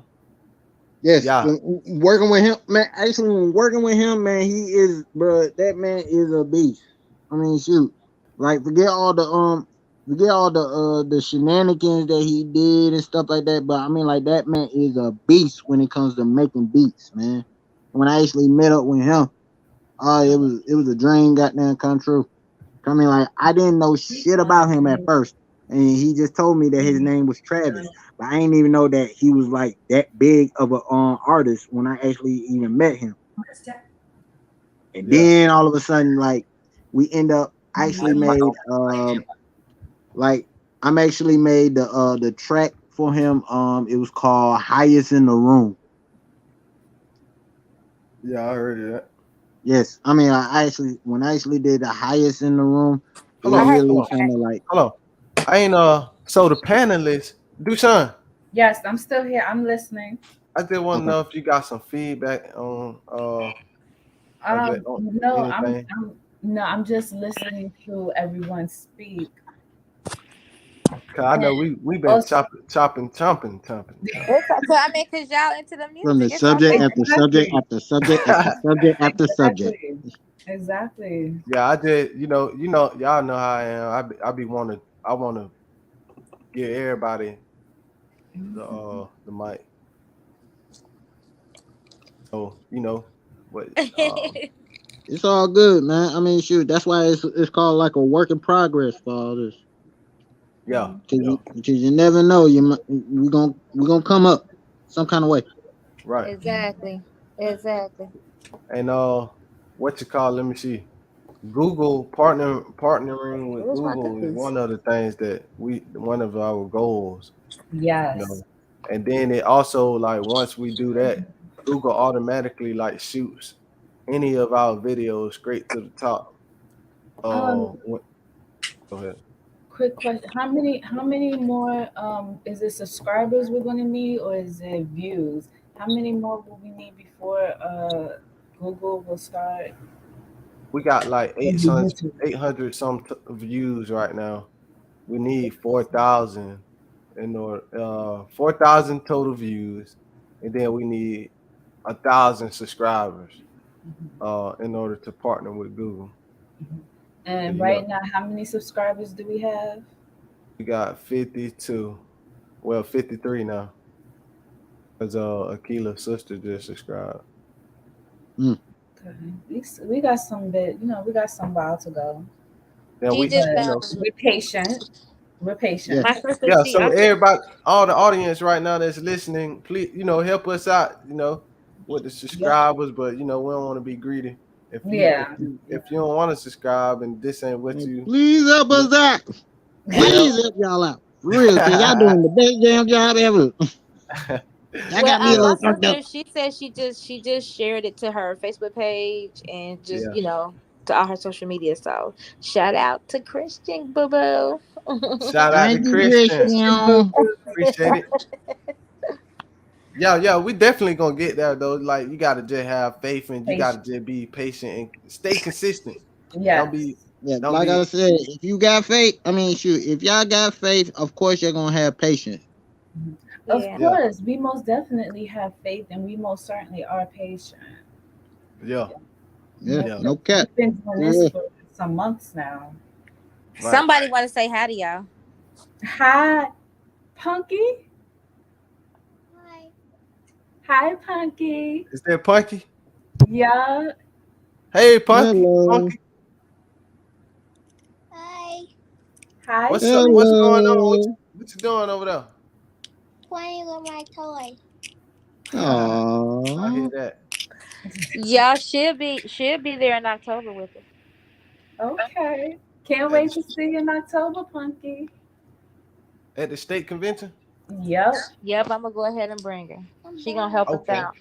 Yes, Yeah, working with him, man. Actually, working with him, man, he is, bro. That man is a beast. I mean, shoot, like forget all the shenanigans that he did and stuff like that. But I mean, like that man is a beast when it comes to making beats, man. When I actually met up with him, oh, it was a dream, goddamn come true. I mean, like I didn't know shit about him at first, and he just told me that his name was Travis, but I didn't even know that he was like that big of a artist when I actually even met him. And yeah, then all of a sudden, like we end up I actually made like I'm actually made the track for him. It was called Highest in the Room. yeah. I heard of that. Yes, I mean I actually when I actually did the Highest in the Room, it Hold I was on, heard hold really on, that. kind of like hold on. I ain't so the panelists, Dushan. Yes, I'm still here. I'm listening. I just want to okay. know if you got some feedback on No, anything. I'm just listening to everyone speak. Cause I know we been Also, chopping. It's so I mean, cause y'all into the From the music. It's subject okay. after subject exactly, after subject after subject after subject. exactly. Yeah, I just y'all know how I am. I want to give everybody the mic. So what It's all good, man. I mean, shoot, that's why it's called like a work in progress for all this. yeah, yeah, Because you never know, we gonna come up some kind of way. right. Exactly. Exactly. And what you call? Let me see. Partnering with Where's my Google is cookies? one of the things that one of our goals. You Yes. know, and then it also like once we do that, Google automatically like shoots any of our videos straight to the top. Um, Go ahead. quick question. How many more is it subscribers we're gonna need or is it views? How many more will we need before Google will start? We got like Or the YouTube? 800 some views right now. We need 4,000 in order 4,000 total views, and then we need 1,000 subscribers Mhm, in order to partner with Google. mhm. So, And right now, how many subscribers do we have? we got 52, well 53 now, because Akila's sister just subscribed. Mm. Okay. We got some bit, we got some while to go. Then She we, just But we're patient. We're Yeah, patient. my sister. yeah. She. So I said. everybody, all the audience right now that's listening, please, help us out, with the Yep. subscribers. But we don't want to be greedy. If you if Yeah. you if you don't want to subscribe and this ain't what and you, please help you us out. yeah. Please help y'all out for real, cause y'all doing the best damn job ever. Y'all Well, got me a my little fucked up. sister, she said she just shared it to her Facebook page and just Yeah. to all her social media. So shout out to Christian Boo Boo. Shout out to Thank you, Christian. Christian. Appreciate it. Yeah, we definitely gonna get there though. Like you gotta just have faith and you gotta Patient. just be patient and stay consistent. Yes. Yeah, Don't like I be said, if you got faith, I mean, shoot, if y'all got faith, of course you're gonna have patience. Of Yeah. yeah, course, we most definitely have faith, and we most certainly are patient. yeah, Yeah, yeah. no cap. We've been doing this Yeah. for some months now. Right. Somebody want to say hi to y'all. Hi, Punky. Hi, Punky. Is that Punky? Yeah. Hey Punky. Hello. Punky. Hi. What's up? What's going on? Hello. What you doing over there? Playing with my toy. I hear Aww. that. Y'all should be there in October with us. Okay. Can't wait to see you in October, Punky. At the state convention? Yep. Yep, I'm gonna go ahead and bring her. She gonna help us Okay. out.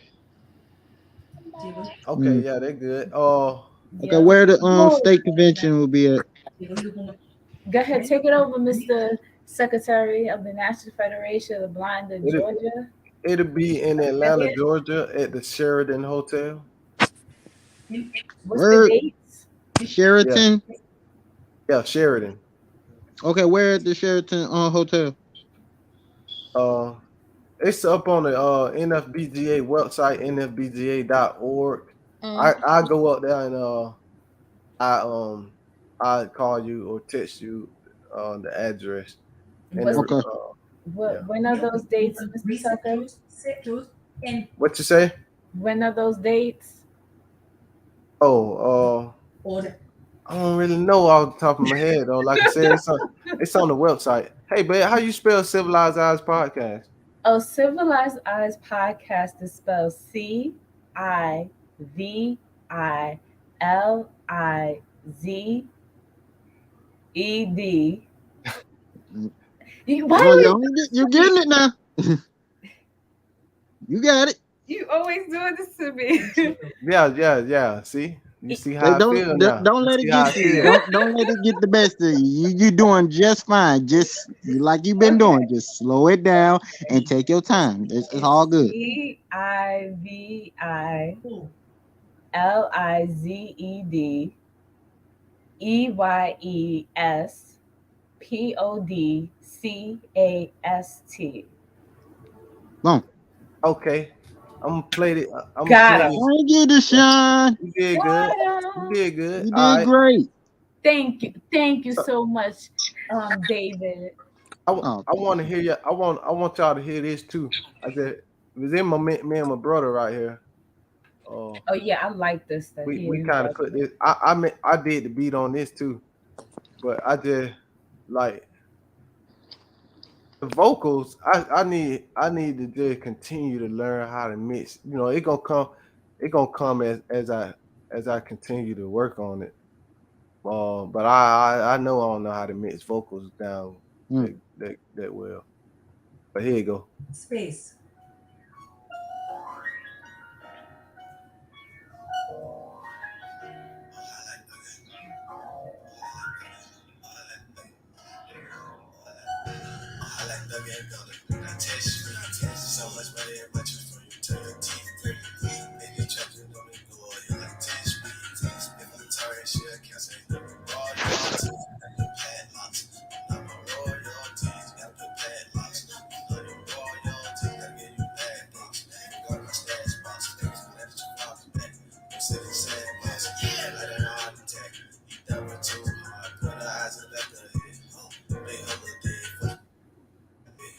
Okay, yeah, they're good. Okay, Yep. where the Oh, state convention will be at? go ahead, take it over, Mr. Secretary of the National Federation of the Blind of It'll- Georgia. It'll be in Atlanta, Georgia, at the Sheridan Hotel. What's Where? the dates? Sheraton. Yeah, Sheridan. Okay, where at the Sheraton hotel? It's up on the NFBGA website, nfbga.org. Mm. I go up there and I call you or text you the address. And What's Okay. yeah. When are those dates, Mr. Tucker? What you say? When are those dates? Oh, I don't really know off the top of my head though. Like I said, it's on the website. Hey, babe, how you spell Civilized Eyes Podcast? Oh, Civilized Eyes Podcast is spelled CIVILIZED. Why You getting it now? You got it. you always doing this to me? Yeah. See, you see Hey, how I feel now. don't let it See how get I to you. feel. Don't let it get the best of you. You doing just fine. Just like you've been doing. Just slow it down and take your time. It's all good. Boom. Okay, I'm gonna play it. I'm Got gonna him. play I ain't get it, Sean. this. You did good. You did good. You All did right. great. Thank you so much, David. I Oh, want to hear you. I want y'all to hear this too. I said it was in me and my brother right here. Oh yeah, I like this. That We kind of put this. I did the beat on this too, but I just like the vocals. I need to just continue to learn how to mix. You know, it gonna come as I continue to work on it. But I know I don't know how to mix vocals down that well. But here you go. Space.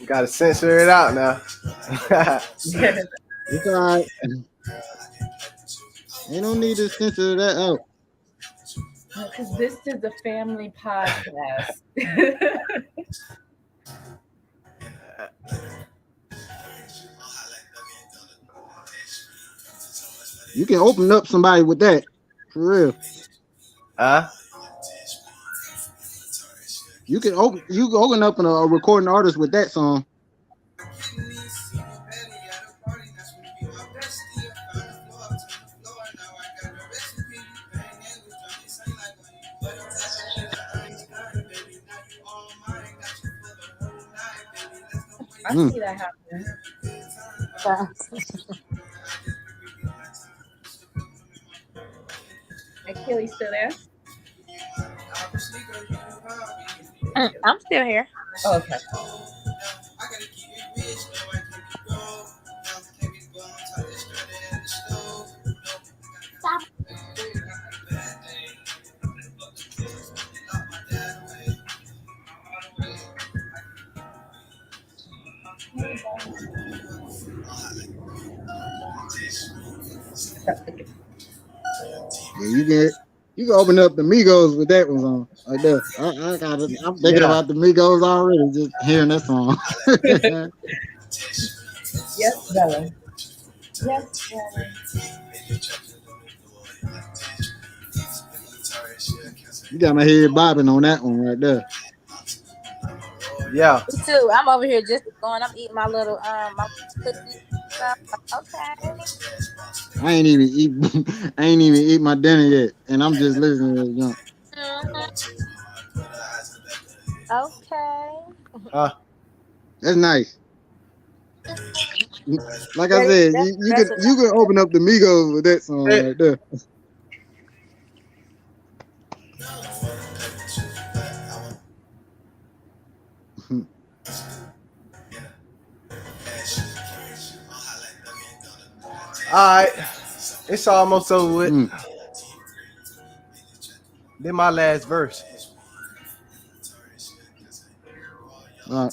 Gotta censor it out now. it's all right. Ain't no need to censor that out. Because this is a family podcast. You can open up somebody with that. For real. Huh? You can open up a recording artist with that song. I see that happening. Achilles still there? I'm still here. Oh, okay. Yeah, you can open up the Migos with that one on right there. I'm thinking about the Migos already just hearing that song. Yes, Bella. Yes, Bella. You got my head bobbing on that one right there. Yeah. Me too. I'm over here just going. I'm eating my little my cookies. Okay. I ain't even eat my dinner yet, and I'm just listening to it. Okay. That's nice. Like I That is- said, that's- you that's can open up the Migos with that song right there. All right, it's almost over with. Then my last verse. All right.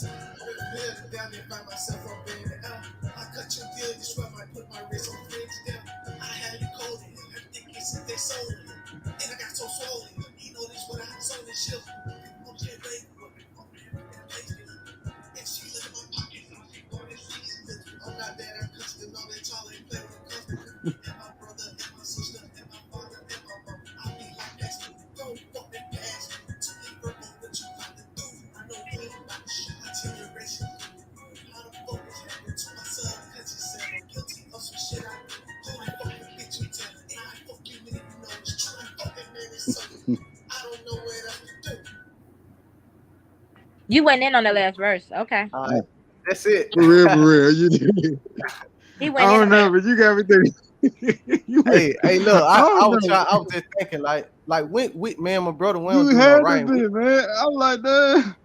You went in on the last verse. Okay. All right, that's it. For real, you did. He went I in don't on know, that. but you got me thinking. Hey, look, I was know. I was just thinking like when man, my brother, we You don't do no had to writing. be, man. I'm like that.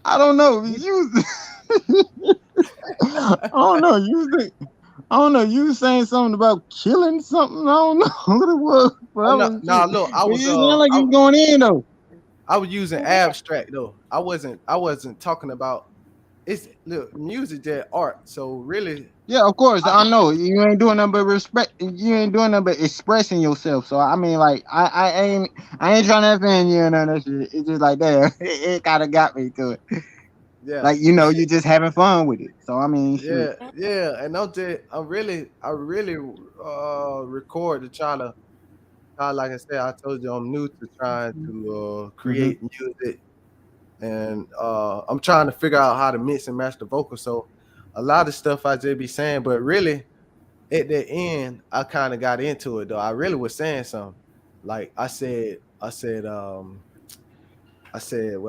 I don't know. I don't know. I don't know. You was saying something about killing something. I don't know what it was. But Oh, no, look, I was it sounded like you going in though. I was using abstract though. I wasn't talking about it's look music that art. So really, Yeah, of course. I know you ain't doing nothing but respect. You ain't doing nothing but expressing yourself. So I mean, like, I ain't trying to offend you and none of that shit. It's just like that. It kind of got me to it. yeah, Like, you just having fun with it. So I mean, shit. yeah. And I really record to try to like I said, I told you I'm new to trying to create music, and I'm trying to figure out how to mix and match the vocals. So a lot of stuff I just be saying, but really at the end, I kind of got into it though. I really was saying something. Like I said what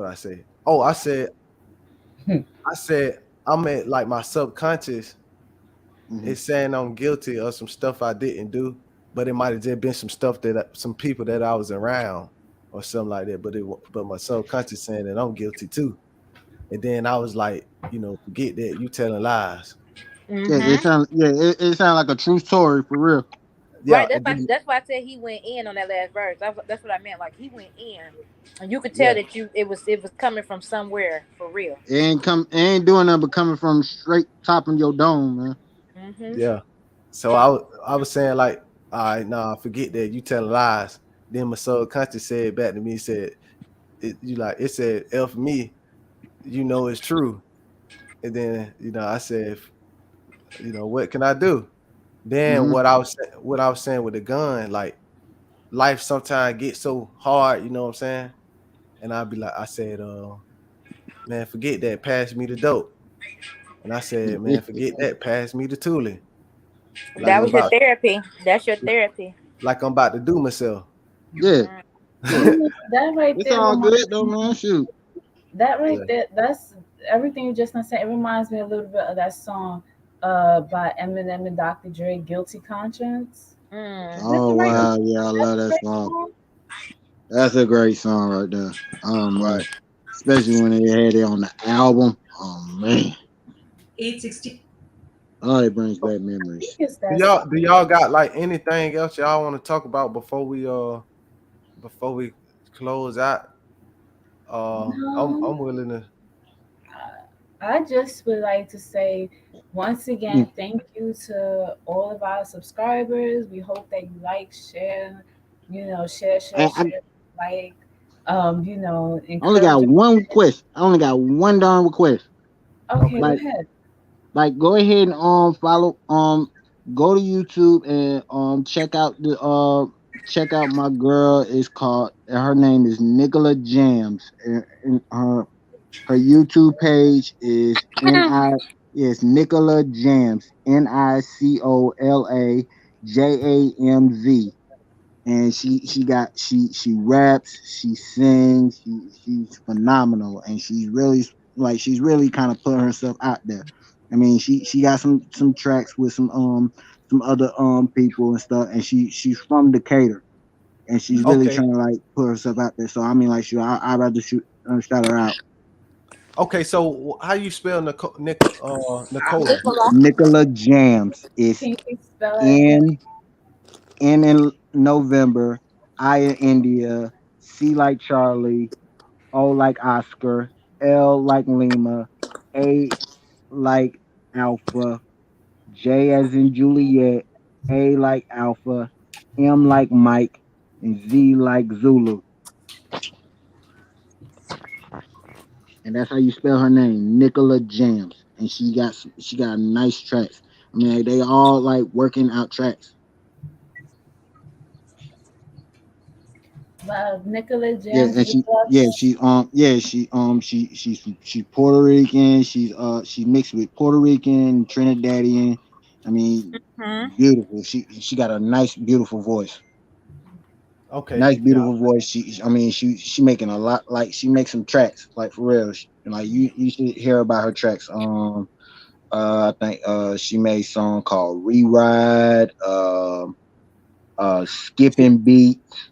I said. Oh, I said I'm at like my subconscious is saying I'm guilty of some stuff I didn't do, but it might have just been some stuff that some people that I was around or something like that. But my subconscious saying that I'm guilty too. And then I was like, forget that, you telling lies. Yeah, it sounds like a true story for real. Yeah, Right. That's why I said he went in on that last verse. That's what I meant. Like he went in, and you could tell that it was coming from somewhere for real. It ain't doing nothing but coming from straight top of your dome, man. Yeah. So I was saying like, all right, nah, forget that, you telling lies. Then my subconscious said back to me, said, it said, F me, it's true. And then, I said, what can I do? Then what I was saying with the gun, like life sometimes gets so hard, you know what I'm saying? And I said, man, forget that, pass me the dope. And I said, man, forget that, pass me the tooling. Like that was your therapy. That's your therapy. Like I'm about to do myself. Yeah. That right It's there. all good though, man. Shoot. That right there. everything you just said, it reminds me a little bit of that song by Eminem and Dr. Dre, Guilty Conscience. Mm. That's Oh the right. wow, yeah, I That's love the that right song. song. That's a great song right there. Oh man, Right. especially when they had it on the album. Oh man, 860. oh, it brings I back think memories. it's Do that y'all song. do y'all got like anything else y'all want to talk about before we close out? No, I'm willing to. I just would like to say once again, Mm. thank you to all of our subscribers. We hope that you like, share, I like, only encourage. got one request. I only got one darn request. Okay, Okay. go Like, ahead. go ahead and follow go to YouTube and check out my girl. Is called her name is Nicola Jams, and her YouTube page is Nicola Jams, NicolaJamz, and she raps, she sings, she's phenomenal, and she's really kind of putting herself out there. I mean, she got some tracks with some other people and stuff, and she's from Decatur, and she's really Okay. trying to like put herself out there. So I mean, like, I'd rather shout her out. Okay. So how you spell Nicola? Nicola. Nicola Jams is Can you spell it again? N in November, I in India, C like Charlie, O like Oscar, L like Lima, A like Alpha, J as in Juliet, A like Alpha, M like Mike, and Z like Zulu. And that's how you spell her name, Nicola Jams. And she got nice tracks. I mean, like, they all like working out tracks. Well, Nicola Yeah, Jams, and we love you. she's Puerto Rican. She's mixed with Puerto Rican, Trinidadian. I mean, Hmm. beautiful. She got a nice, beautiful voice. Okay. Nice, Yeah. beautiful voice. I mean, she making a lot. Like, she makes some tracks, like, for real. Like, you should hear about her tracks. I think she made a song called Reride. Skipping beats.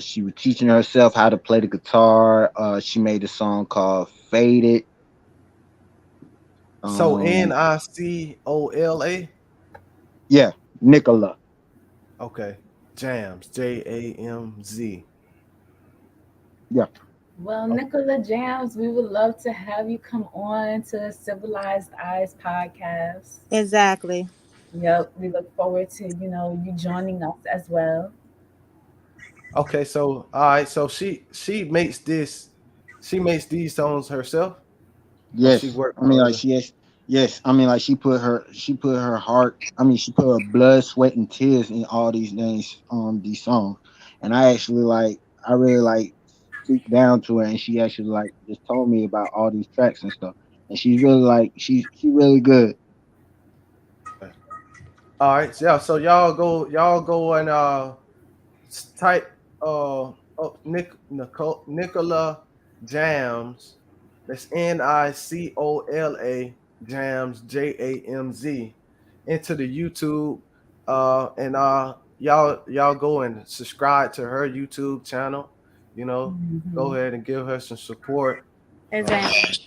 She was teaching herself how to play the guitar. She made a song called Faded. So Um, Nicola. yeah, Nicola. Okay. Jams. Jamz. Yeah. Well, Oh, Nicola Jams, we would love to have you come on to Civilized Eyes Podcast. Exactly. Yep, we look forward to, you joining us as well. okay. So all right. So she makes this. She makes these songs herself, or she Yes. worked I mean, for like, other. yes. I mean, like, she put her heart. I mean, she put her blood, sweat, and tears in all these things, these songs. And I really like speak down to her, and she actually like just told me about all these tracks and stuff. And she's really like she really good. All right. Yeah. So y'all go and type Nicola Jams. That's Nicola Jams Jamz into the YouTube. And y'all go and subscribe to her YouTube channel. You know, go Mhm. ahead and give her some support. Uh, Exactly.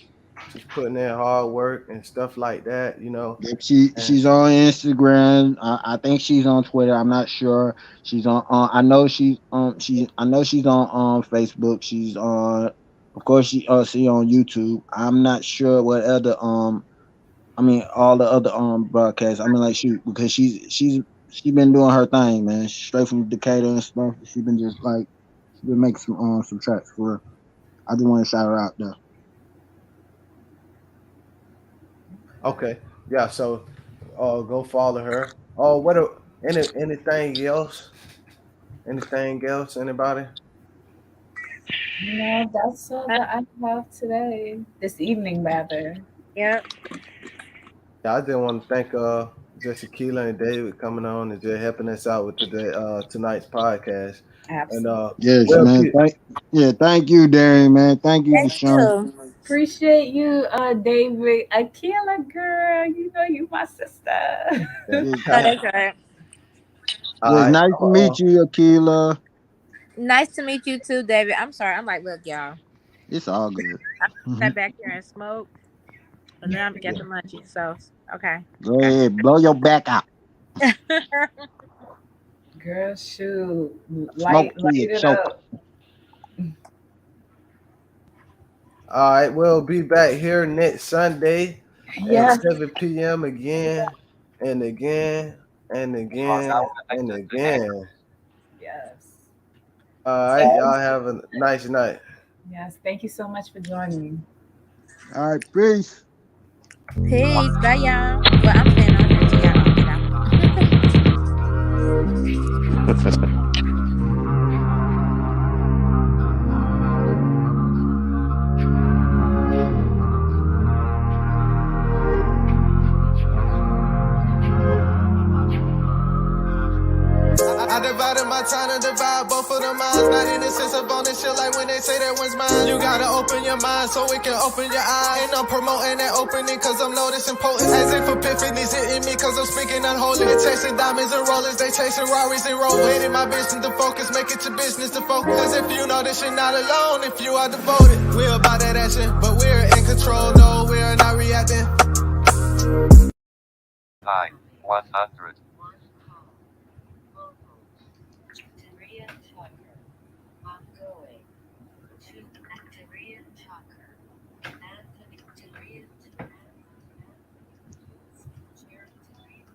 she's putting in hard work and stuff like that. Yep, And she's on Instagram. I think she's on Twitter. I'm not sure. She's on. I know she's on Facebook. She's on. Of course, she on YouTube. I'm not sure what other I mean, all the other broadcasts. I mean, like, shoot, because she been doing her thing, man. Straight from Decatur and stuff. She been making some tracks for her. I just want to shout her out there. okay, yeah. So, go follow her. Oh, anything else? Anything else? Anybody? No, that's all that I have today, this evening, rather. Yep. Yeah, I just want to thank just Keela and David coming on and just helping us out with today tonight's podcast. And Absolutely. Yes, well, man. Thank you, Darren, man. Thank you for Thank showing you. Appreciate you, David. Akila, girl, you know you my sister. It's, Oh, that's right. All it's right. nice to meet you, Akila. Nice to meet you too, David. I'm sorry. I'm like, look, y'all. It's all good. Sat back here and smoke, and then I'm get the munchies. So okay. Go ahead, blow your back out. Girl, shoot. Smoke till Light you it choke. up. All right, we'll be back here next Sunday Yes. at 7 p.m. again and again and again and again. Yes. All right, y'all have a nice night. Yes. Thank you so much for joining. All right, peace. Peace. Bye, y'all. Well, I'm staying on here till y'all get out. I divided my time to divide both of the minds. Not in the sense of owning shit like when they say that one's mine. You gotta open your mind so it can open your eyes. And I'm promoting that opening cause I'm noticing potent. As if epiphany's hitting me cause I'm speaking unholy. They chasing diamonds and rollers, they chasing Rarries and Rovers. Made it my business to focus, make it your business to focus. Cause if you know this, you're not alone if you are devoted. We're about that action, but we're in control. No, we're not reacting. Hi, 100.